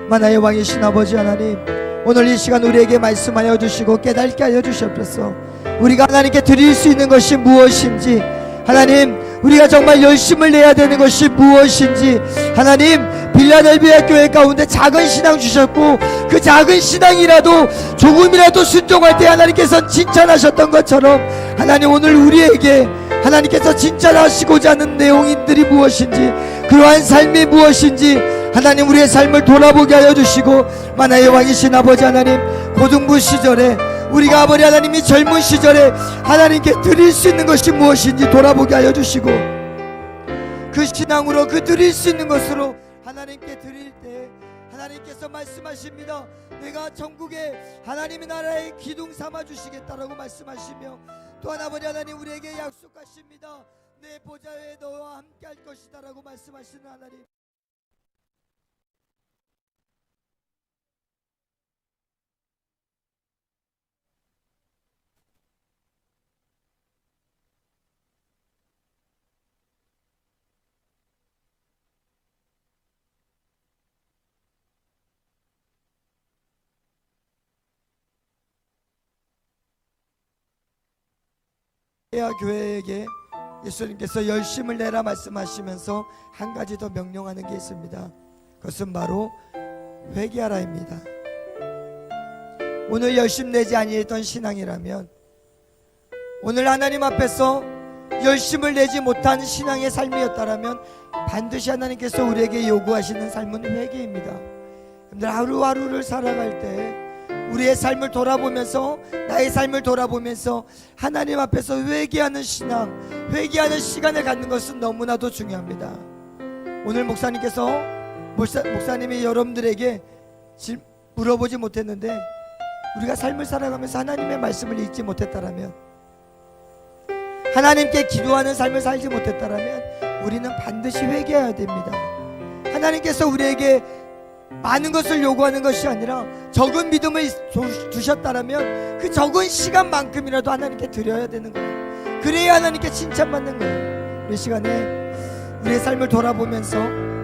만화의 왕이신 아버지 하나님, 오늘 이 시간 우리에게 말씀하여 주시고 깨닫게 하여 주시옵소서. 우리가 하나님께 드릴 수 있는 것이 무엇인지, 하나님 우리가 정말 열심을 내야 되는 것이 무엇인지, 하나님 빌라델비아 교회 가운데 작은 신앙 주셨고 그 작은 신앙이라도 조금이라도 순종할 때 하나님께서 칭찬하셨던 것처럼, 하나님 오늘 우리에게 하나님께서 칭찬하시고자 하는 내용들이 무엇인지, 그러한 삶이 무엇인지 하나님 우리의 삶을 돌아보게 하여 주시고, 만화의 왕이신 아버지 하나님, 고등부 시절에 우리가 아버지 하나님이 젊은 시절에 하나님께 드릴 수 있는 것이 무엇인지 돌아보게 하여 주시고, 그 신앙으로 그 드릴 수 있는 것으로 하나님께 드릴 때 하나님께서 말씀하십니다. 내가 전국에 하나님의 나라의 기둥 삼아 주시겠다라고 말씀하시며, 또한 아버지 하나님 우리에게 약속하십니다. 내 보좌에 너와 함께 할 것이다 라고 말씀하시는 하나님, 교회에게 예수님께서 열심을 내라 말씀하시면서 한 가지 더 명령하는 게 있습니다. 그것은 바로 회개하라입니다. 오늘 열심 내지 아니했던 신앙이라면, 오늘 하나님 앞에서 열심을 내지 못한 신앙의 삶이었다라면 반드시 하나님께서 우리에게 요구하시는 삶은 회개입니다. 여러분들 하루하루를 살아갈 때 우리의 삶을 돌아보면서, 나의 삶을 돌아보면서 하나님 앞에서 회개하는 신앙, 회개하는 시간을 갖는 것은 너무나도 중요합니다. 오늘 목사님이 여러분들에게 물어보지 못했는데, 우리가 삶을 살아가면서 하나님의 말씀을 읽지 못했다라면, 하나님께 기도하는 삶을 살지 못했다라면 우리는 반드시 회개해야 됩니다. 하나님께서 우리에게 많은 것을 요구하는 것이 아니라 적은 믿음을 두셨다라면 그 적은 시간만큼이라도 하나님께 드려야 되는 거예요. 그래야 하나님께 칭찬받는 거예요. 이 시간에 우리의 삶을 돌아보면서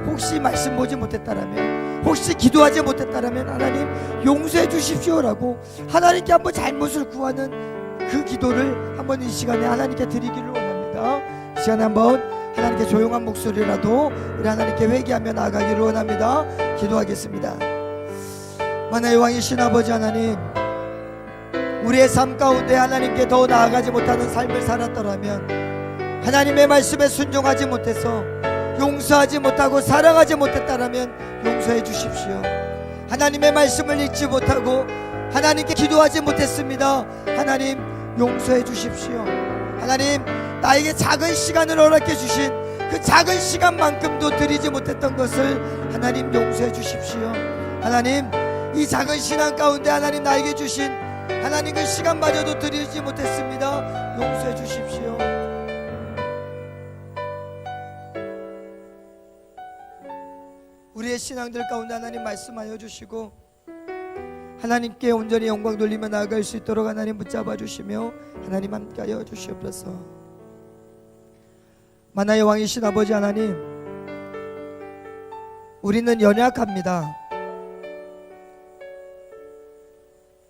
혹시 말씀 보지 못했다라면, 혹시 기도하지 못했다라면 하나님 용서해 주십시오라고 하나님께 한번 잘못을 구하는 그 기도를 한번 이 시간에 하나님께 드리기를 원합니다. 이 시간에 한번 하나님께 조용한 목소리라도 우리 하나님께 회개하며 나아가기를 원합니다. 기도하겠습니다. 만화의 왕이신 아버지 하나님, 우리의 삶 가운데 하나님께 더 나아가지 못하는 삶을 살았더라면, 하나님의 말씀에 순종하지 못해서 용서하지 못하고 사랑하지 못했다라면 용서해 주십시오. 하나님의 말씀을 읽지 못하고 하나님께 기도하지 못했습니다. 하나님 용서해 주십시오. 하나님 나에게 작은 시간을 허락해 주신 그 작은 시간만큼도 드리지 못했던 것을 하나님 용서해 주십시오. 하나님 이 작은 신앙 가운데 하나님 나에게 주신 하나님 그 시간마저도 드리지 못했습니다. 용서해 주십시오. 우리의 신앙들 가운데 하나님 말씀하여 주시고 하나님께 온전히 영광 돌리며 나아갈 수 있도록 하나님 붙잡아 주시며 하나님 함께하여 주시옵소서. 만화의 왕이신 아버지 하나님, 우리는 연약합니다.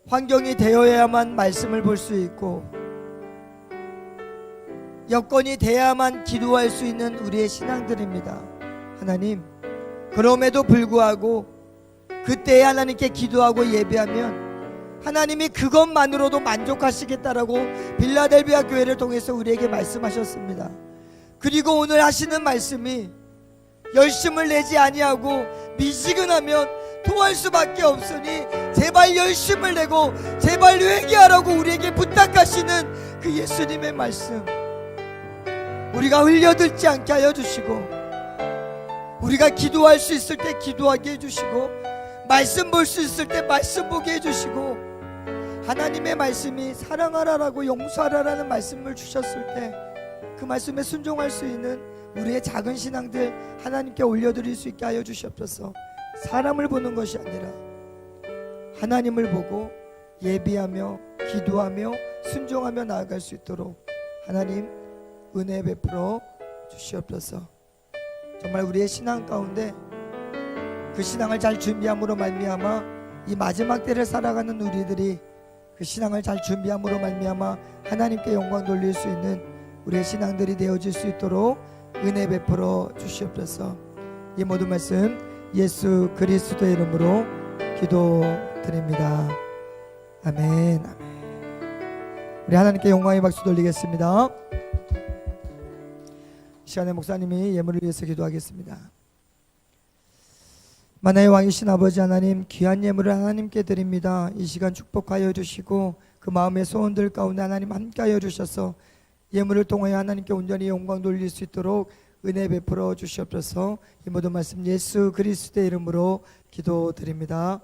환경이 되어야만 말씀을 볼 수 있고 여건이 돼야만 기도할 수 있는 우리의 신앙들입니다. 하나님, 그럼에도 불구하고 그때에 하나님께 기도하고 예배하면 하나님이 그것만으로도 만족하시겠다라고 빌라델비아 교회를 통해서 우리에게 말씀하셨습니다. 그리고 오늘 하시는 말씀이 열심을 내지 아니하고 미지근하면 토할 수밖에 없으니 제발 열심을 내고 제발 회개하라고 우리에게 부탁하시는 그 예수님의 말씀, 우리가 흘려들지 않게 하여 주시고 우리가 기도할 수 있을 때 기도하게 해주시고 말씀 볼 수 있을 때 말씀 보게 해주시고, 하나님의 말씀이 사랑하라라고 용서하라라는 말씀을 주셨을 때 그 말씀에 순종할 수 있는 우리의 작은 신앙들 하나님께 올려드릴 수 있게 하여 주시옵소서. 사람을 보는 것이 아니라 하나님을 보고 예비하며 기도하며 순종하며 나아갈 수 있도록 하나님 은혜 베풀어 주시옵소서. 정말 우리의 신앙 가운데 그 신앙을 잘 준비함으로 말미암아 이 마지막 때를 살아가는 우리들이 그 신앙을 잘 준비함으로 말미암아 하나님께 영광 돌릴 수 있는 우리의 신앙들이 되어질 수 있도록 은혜 베풀어 주시옵소서. 이 모든 말씀 예수 그리스도의 이름으로 기도드립니다. 아멘. 아멘. 우리 하나님께 영광의 박수 돌리겠습니다. 이 시간에 목사님이 예물을 위해서 기도하겠습니다. 만나의 왕이신 아버지 하나님, 귀한 예물을 하나님께 드립니다. 이 시간 축복하여 주시고 그 마음의 소원들 가운데 하나님 함께하여 주셔서 예물을 통하여 하나님께 온전히 영광 돌릴 수 있도록 은혜 베풀어 주시옵소서. 이 모든 말씀 예수 그리스도의 이름으로 기도드립니다.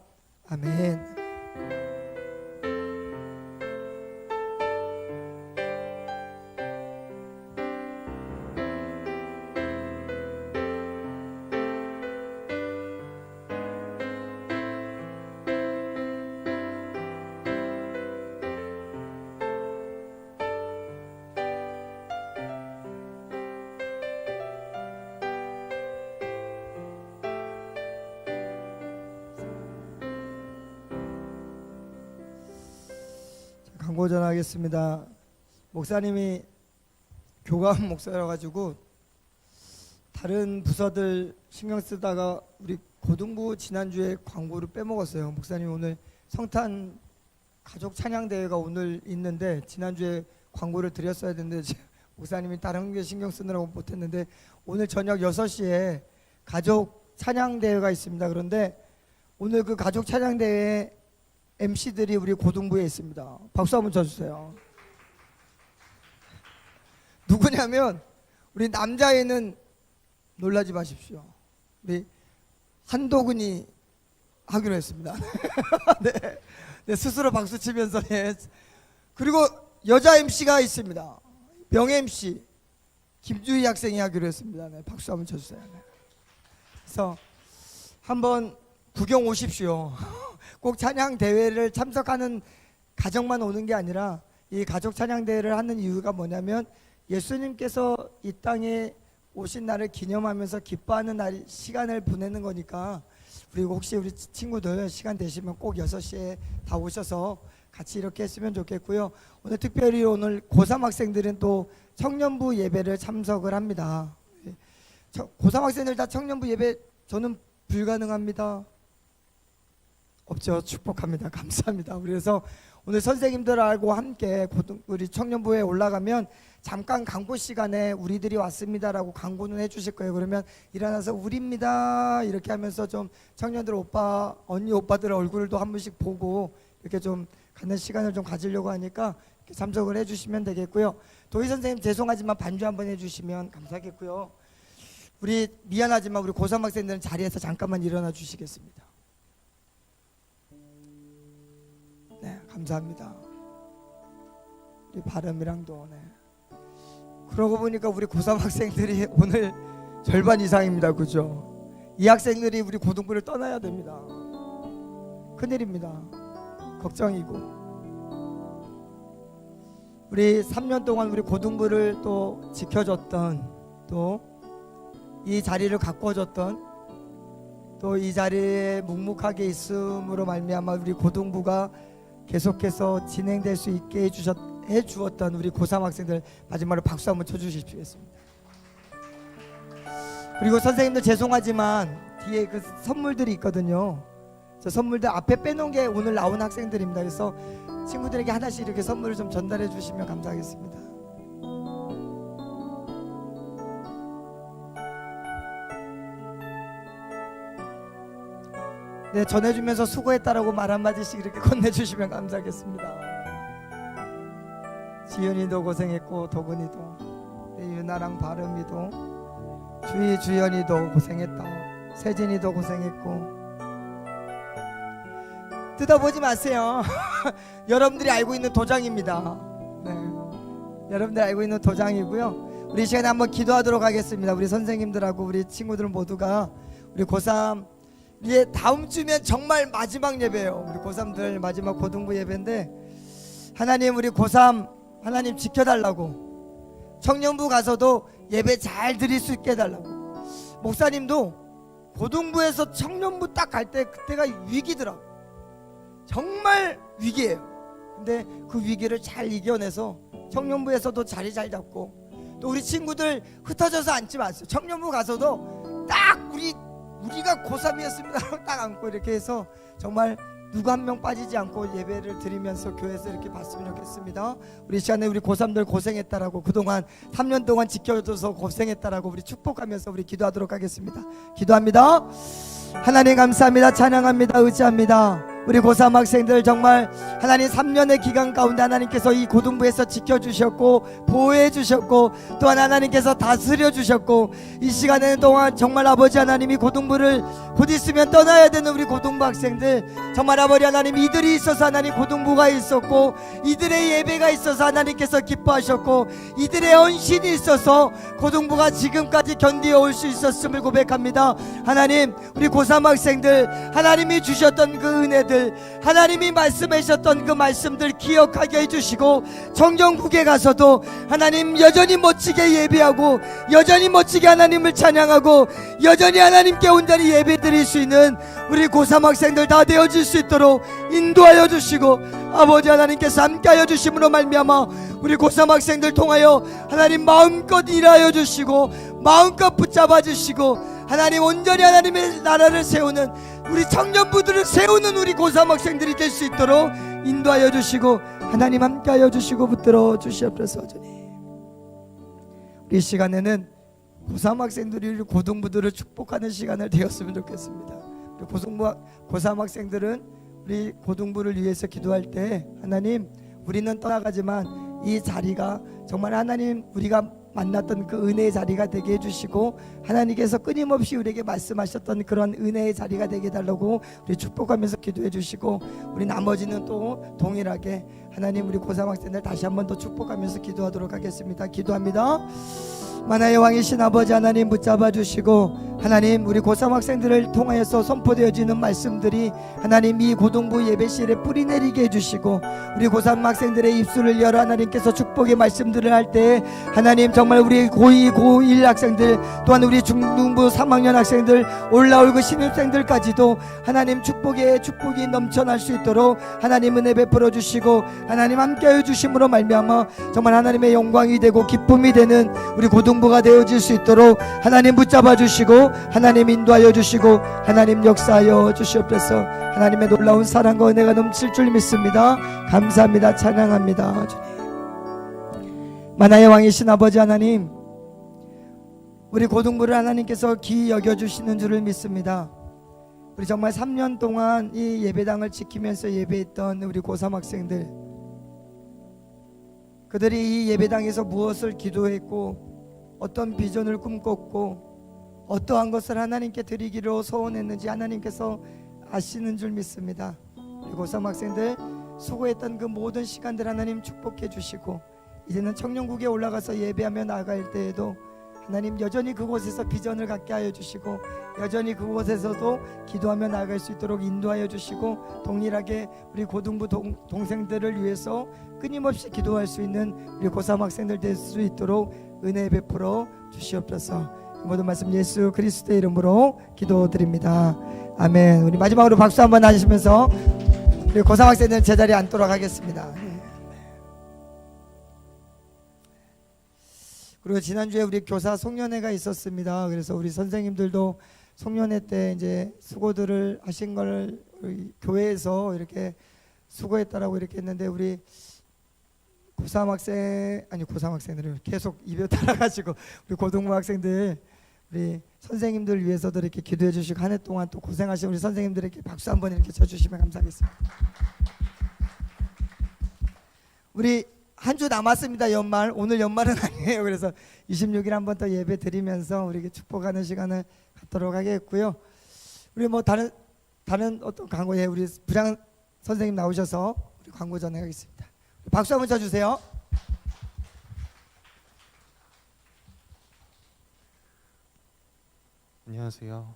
아멘. 광고 전하겠습니다. 목사님이 교감 목사라 가지고 다른 부서들 신경 쓰다가 우리 고등부 지난주에 광고를 빼먹었어요. 목사님 오늘 성탄 가족 찬양 대회가 오늘 있는데 지난주에 광고를 드렸어야 되는데 목사님이 다른 게 신경 쓰느라고 못했는데 오늘 저녁 6시에 가족 찬양 대회가 있습니다. 그런데 오늘 그 가족 찬양 대회 MC들이 우리 고등부에 있습니다. 박수 한번 쳐주세요. 누구냐면 우리 남자애는 놀라지 마십시오. 우리 한도근이 하기로 했습니다. 네. 네, 스스로 박수 치면서 네. 그리고 여자 MC가 있습니다. 명 MC 김주희 학생이 하기로 했습니다. 네, 박수 한번 쳐주세요. 네. 그래서 한번 구경 오십시오. 꼭 찬양 대회를 참석하는 가정만 오는 게 아니라 이 가족 찬양 대회를 하는 이유가 뭐냐면 예수님께서 이 땅에 오신 날을 기념하면서 기뻐하는 날 시간을 보내는 거니까 그리고 혹시 우리 친구들 시간 되시면 꼭 6시에 다 오셔서 같이 이렇게 했으면 좋겠고요. 오늘 특별히 오늘 고3 학생들은 또 청년부 예배를 참석을 합니다. 고3 학생들 다 청년부 예배 저는 불가능합니다. 없죠. 축복합니다. 감사합니다. 그래서 오늘 선생님들하고 함께 우리 청년부에 올라가면 잠깐 광고 시간에 우리들이 왔습니다라고 광고는 해주실 거예요. 그러면 일어나서 우리입니다 이렇게 하면서 좀 청년들 오빠 언니 오빠들 얼굴도 한 번씩 보고 이렇게 좀 갖는 시간을 좀 가지려고 하니까 이렇게 참석을 해주시면 되겠고요. 도희 선생님 죄송하지만 반주 한번 해주시면 감사하겠고요. 우리 미안하지만 우리 고3 학생들은 자리에서 잠깐만 일어나 주시겠습니다. 네, 감사합니다. 우리 바람이랑도 네. 그러고 보니까 우리 고3 학생들이 오늘 절반 이상입니다. 그죠? 이 학생들이 우리 고등부를 떠나야 됩니다. 큰일입니다. 걱정이고 우리 3년 동안 우리 고등부를 또 지켜줬던 또 이 자리를 가꿔줬던 또 이 자리에 묵묵하게 있음으로 말미암아 우리 고등부가 계속해서 진행될 수 있게 해주었던 우리 고3 학생들 마지막으로 박수 한번 쳐주시겠습니다. 그리고 선생님들 죄송하지만 뒤에 그 선물들이 있거든요. 저 선물들 앞에 빼놓은 게 오늘 나온 학생들입니다. 그래서 친구들에게 하나씩 이렇게 선물을 좀 전달해 주시면 감사하겠습니다. 네, 전해주면서 수고했다라고 말 한마디씩 이렇게 건네주시면 감사하겠습니다. 지연이도 고생했고 도근이도 유나랑 바름이도 주희 주연이도 고생했다. 세진이도 고생했고 뜯어보지 마세요. 여러분들이 알고 있는 도장입니다. 네. 여러분들이 알고 있는 도장이고요. 우리 이 시간에 한번 기도하도록 하겠습니다. 우리 선생님들하고 우리 친구들 모두가 우리 고3 이제 다음 주면 정말 마지막 예배예요. 우리 고3들 마지막 고등부 예배인데 하나님 우리 고3 하나님 지켜달라고, 청년부 가서도 예배 잘 드릴 수 있게 해달라고. 목사님도 고등부에서 청년부 딱 갈 때 그때가 위기더라고. 정말 위기예요. 근데 그 위기를 잘 이겨내서 청년부에서도 자리 잘 잡고, 또 우리 친구들 흩어져서 앉지 마세요. 청년부 가서도 딱 우리가 고3이었습니다 딱 앉고 이렇게 해서 정말 누구 한 명 빠지지 않고 예배를 드리면서 교회에서 이렇게 봤으면 좋겠습니다. 우리 시간에 우리 고3들 고생했다라고, 그동안 3년 동안 지켜줘서 고생했다라고 우리 축복하면서 우리 기도하도록 하겠습니다. 기도합니다. 하나님 감사합니다. 찬양합니다. 의지합니다. 우리 고3 학생들 정말 하나님 3년의 기간 가운데 하나님께서 이 고등부에서 지켜주셨고 보호해 주셨고, 또한 하나님께서 다스려 주셨고, 이 시간에는 동안 정말 아버지 하나님이 고등부를 곧 있으면 떠나야 되는 우리 고등부 학생들, 정말 아버지 하나님 이들이 있어서 하나님 고등부가 있었고, 이들의 예배가 있어서 하나님께서 기뻐하셨고, 이들의 헌신이 있어서 고등부가 지금까지 견디어 올 수 있었음을 고백합니다. 하나님 우리 고3 학생들 하나님이 주셨던 그 은혜들, 하나님이 말씀하셨던 그 말씀들 기억하게 해주시고, 정정국에 가서도 하나님 여전히 멋지게 예배하고, 여전히 멋지게 하나님을 찬양하고, 여전히 하나님께 온전히 예배드릴 수 있는 우리 고3 학생들 다 되어질 수 있도록 인도하여 주시고, 아버지 하나님께서 함께하여 주심으로 말미암아 우리 고3 학생들 통하여 하나님 마음껏 일하여 주시고, 마음껏 붙잡아 주시고, 하나님 온전히 하나님의 나라를 세우는 우리 청년부들을 세우는 우리 고3 학생들이 될 수 있도록 인도하여 주시고, 하나님 함께하여 주시고 붙들어 주시옵소서. 우리 시간에는 고3 학생들이 우리 고등부들을 축복하는 시간을 되었으면 좋겠습니다. 우리 고3 학생들은 우리 고등부를 위해서 기도할 때 하나님 우리는 떠나가지만 이 자리가 정말 하나님 우리가 만났던 그 은혜의 자리가 되게 해주시고, 하나님께서 끊임없이 우리에게 말씀하셨던 그런 은혜의 자리가 되게 해달라고 우리 축복하면서 기도해 주시고, 우리 나머지는 또 동일하게 하나님 우리 고3 학생들 다시 한 번 더 축복하면서 기도하도록 하겠습니다. 기도합니다. 만화의 왕이신 아버지 하나님 붙잡아 주시고, 하나님 우리 고3 학생들을 통하여서 선포되어지는 말씀들이 하나님 이 고등부 예배실에 뿌리내리게 해주시고, 우리 고3 학생들의 입술을 열어 하나님께서 축복의 말씀들을 할 때 하나님 정말 우리 고2, 고1 학생들, 또한 우리 중등부 3학년 학생들, 올라올 그 신입생들까지도 하나님 축복이 넘쳐날 수 있도록 하나님 은혜 베풀어 주시고, 하나님 함께하여 주심으로 말미암아 정말 하나님의 영광이 되고 기쁨이 되는 우리 고등부가 되어질 수 있도록 하나님 붙잡아 주시고, 하나님 인도하여 주시고, 하나님 역사하여 주시옵소서. 하나님의 놀라운 사랑과 은혜가 넘칠 줄 믿습니다. 감사합니다. 찬양합니다. 주님, 만화의 왕이신 아버지 하나님, 우리 고등부를 하나님께서 기이 여겨주시는 줄을 믿습니다. 우리 정말 3년 동안 이 예배당을 지키면서 예배했던 우리 고3 학생들, 그들이 이 예배당에서 무엇을 기도했고 어떤 비전을 꿈꿨고 어떠한 것을 하나님께 드리기로 소원했는지 하나님께서 아시는 줄 믿습니다. 우리 고3 학생들 수고했던 그 모든 시간들 하나님 축복해 주시고, 이제는 청년국에 올라가서 예배하며 나아갈 때에도 하나님 여전히 그곳에서 비전을 갖게 하여 주시고, 여전히 그곳에서도 기도하며 나아갈 수 있도록 인도하여 주시고, 동일하게 우리 고등부 동생들을 위해서 끊임없이 기도할 수 있는 우리 고3 학생들 될 수 있도록 은혜 베풀어 주시옵소서. 모든 말씀 예수 그리스도의 이름으로 기도드립니다. 아멘. 우리 마지막으로 박수 한번 하시면서 우리 고3 학생들 제자리에 앉도록 하겠습니다. 그리고 지난주에 우리 교사 송년회가 있었습니다. 그래서 우리 선생님들도 송년회 때 이제 수고들을 하신 걸 교회에서 이렇게 수고했다라고 이렇게 했는데, 우리 고3 학생들을 계속 입에 따라가지고 우리 고등부 학생들, 우리 선생님들 위해서도 이렇게 기도해 주시고, 한 해 동안 또 고생하신 우리 선생님들에게 박수 한번 이렇게 쳐주시면 감사하겠습니다. 우리 한 주 남았습니다. 연말. 오늘 연말은 아니에요. 그래서 26일 한번 더 예배 드리면서 우리에게 축복하는 시간을 갖도록 하겠고요. 우리 뭐 다른 어떤 광고에 우리 선생님 나오셔서 우리 광고 전해가겠습니다. 박수 한번 쳐주세요. 안녕하세요.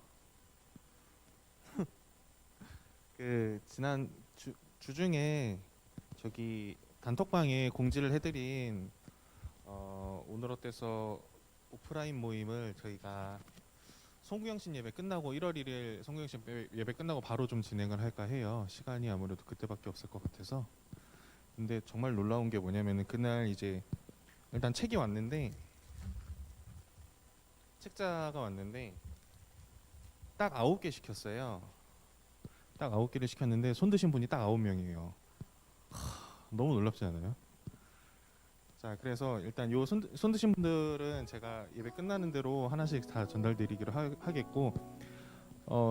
지난 주중에 저기 단톡방에 공지를 해드린 오늘 어때서 오프라인 모임을 저희가 송구영신 예배 끝나고 1월 1일 송구영신 예배 끝나고 바로 좀 진행을 할까 해요. 시간이 아무래도 그때밖에 없을 것 같아서. 근데 정말 놀라운 게 뭐냐면은 그날 이제 일단 책이 왔는데 책자가 왔는데 딱 9개 시켰어요. 딱 9개를 시켰는데 손 드신 분이 딱 9명이에요. 너무 놀랍지 않아요? 자, 그래서 일단 요 손 드신 분들은 제가 예배 끝나는 대로 하나씩 다 전달드리기로 하겠고,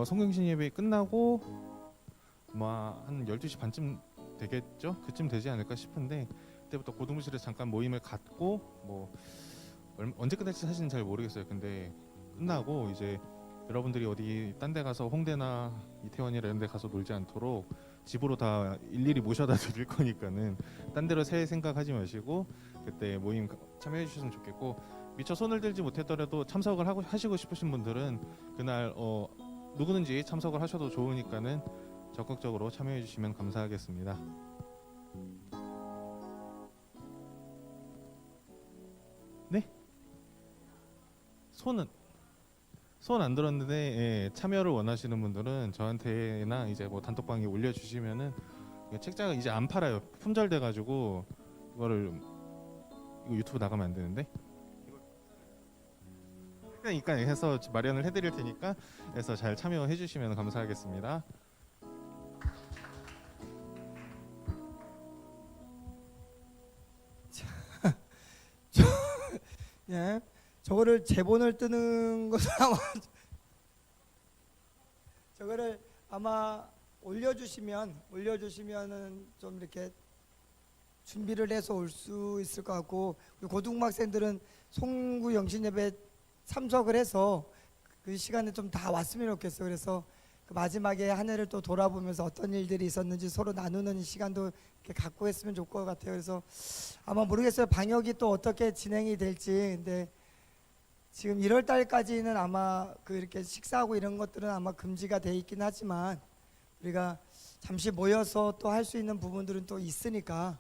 성경신 예배 끝나고 한 12시 반쯤 되겠죠? 그쯤 되지 않을까 싶은데 그때부터 고등부실에서 잠깐 모임을 갖고 언제 끝날지 사실은 잘 모르겠어요. 근데 끝나고 이제 여러분들이 어디 딴 데 가서 홍대나 이태원이나 이런 데 가서 놀지 않도록 집으로 다 일일이 모셔다 드릴 거니까는 딴 데로 새 생각하지 마시고 그때 모임 참여해 주셨으면 좋겠고, 미처 손을 들지 못했더라도 참석을 하시고 싶으신 분들은 그날 누구든지 참석을 하셔도 좋으니까는 적극적으로 참여해 주시면 감사하겠습니다. 네? 손 안 들었는데, 예, 참여를 원하시는 분들은 저한테나 이제 뭐 단톡방에 올려주시면은 책자가 이제 안 팔아요. 품절돼가지고 이거 유튜브 나가면 안 되는데. 그러니까 해서 마련을 해드릴 테니까 해서 잘 참여해 주시면 감사하겠습니다. 예, 저거를 제본을 뜨는 것은 저거를 아마 올려주시면은 좀 이렇게 준비를 해서 올 수 있을 것 같고, 우리 고등학생들은 송구 영신 예배 참석을 해서 그 시간에 좀 다 왔으면 좋겠어요. 그래서 그 마지막에 한 해를 또 돌아보면서 어떤 일들이 있었는지 서로 나누는 시간도 이렇게 갖고 했으면 좋을 것 같아요. 그래서 아마 모르겠어요. 방역이 또 어떻게 진행이 될지. 근데 지금 1월 달까지는 아마 이렇게 식사하고 이런 것들은 아마 금지가 돼 있긴 하지만 우리가 잠시 모여서 또 할 수 있는 부분들은 또 있으니까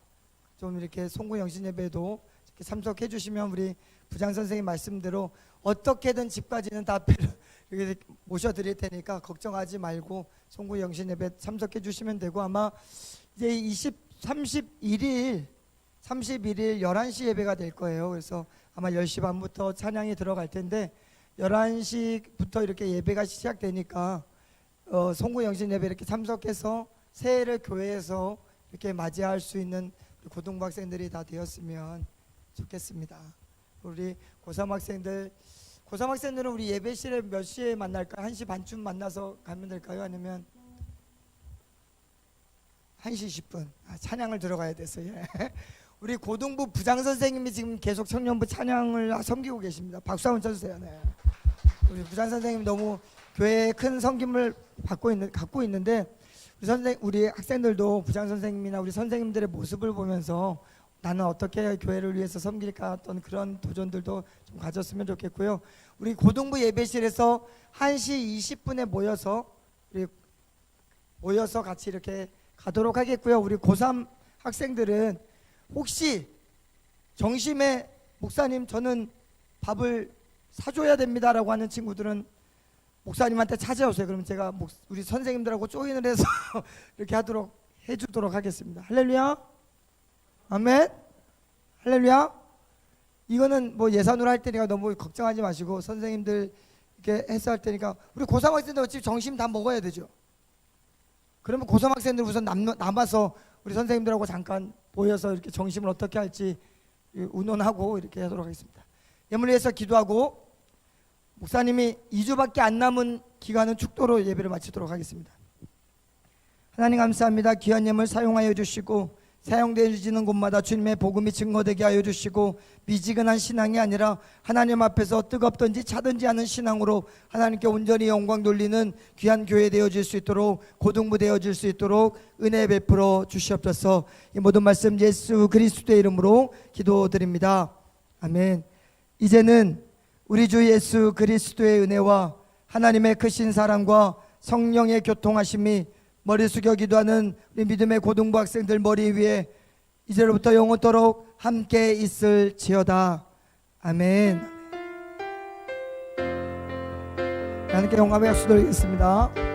좀 이렇게 송구 영신 예배도 이렇게 참석해 주시면 우리 부장 선생님 말씀대로 어떻게든 집까지는 다 이렇게 모셔드릴 테니까 걱정하지 말고 송구 영신 예배 참석해 주시면 되고, 아마 이제 31일 11시 예배가 될 거예요. 그래서 아마 10시 반부터 찬양이 들어갈 텐데 11시부터 이렇게 예배가 시작되니까 송구 영신 예배 이렇게 참석해서 새해를 교회에서 이렇게 맞이할 수 있는 고등부 학생들이 다 되었으면 좋겠습니다. 우리 고3 학생들은 우리 예배실에 몇 시에 만날까요? 1시 반쯤 만나서 가면 될까요? 아니면 1시 20분 찬양을 들어가야 돼서 우리 고등부 부장 선생님이 지금 계속 청년부 찬양을 섬기고 계십니다. 박수 한번 쳐주세요. 네. 우리 부장 선생님 너무 교회에 큰 섬김을 갖고 있는데 우리 학생들도 부장 선생님이나 우리 선생님들의 모습을 보면서 나는 어떻게 교회를 위해서 섬길까 어떤 그런 도전들도 좀 가졌으면 좋겠고요. 우리 고등부 예배실에서 1시 20분에 모여서 같이 이렇게 가도록 하겠고요. 우리 고3 학생들은 혹시 정심에 목사님 저는 밥을 사줘야 됩니다라고 하는 친구들은 목사님한테 찾아오세요. 그러면 제가 우리 선생님들하고 조인을 해서 이렇게 해주도록 하겠습니다. 할렐루야, 아멘, 할렐루야. 이거는 뭐 예산으로 할 테니까 너무 걱정하지 마시고 선생님들 이렇게 해서 할 테니까 우리 고3 학생들 어차피 점심 다 먹어야 되죠. 그러면 고3 학생들 우선 남아서 우리 선생님들하고 잠깐 모여서 이렇게 점심을 어떻게 할지 의논하고 이렇게 하도록 하겠습니다. 예물을 위해서 기도하고 목사님이 2주밖에 안 남은 기간은 축도로 예배를 마치도록 하겠습니다. 하나님 감사합니다. 귀한 예물 사용하여 주시고 사용되어지는 곳마다 주님의 복음이 증거되게 하여 주시고 미지근한 신앙이 아니라 하나님 앞에서 뜨겁든지 차든지 않은 신앙으로 하나님께 온전히 영광 돌리는 귀한 교회 되어질 수 있도록 고등부 되어질 수 있도록 은혜 베풀어 주시옵소서. 이 모든 말씀 예수 그리스도의 이름으로 기도드립니다. 아멘. 이제는 우리 주 예수 그리스도의 은혜와 하나님의 크신 사랑과 성령의 교통하심이 머리 숙여 기도하는 우리 믿음의 고등부 학생들 머리 위에 이제로부터 영원토록 함께 있을지어다. 아멘. 하나님께 영광의 박수 드리겠습니다.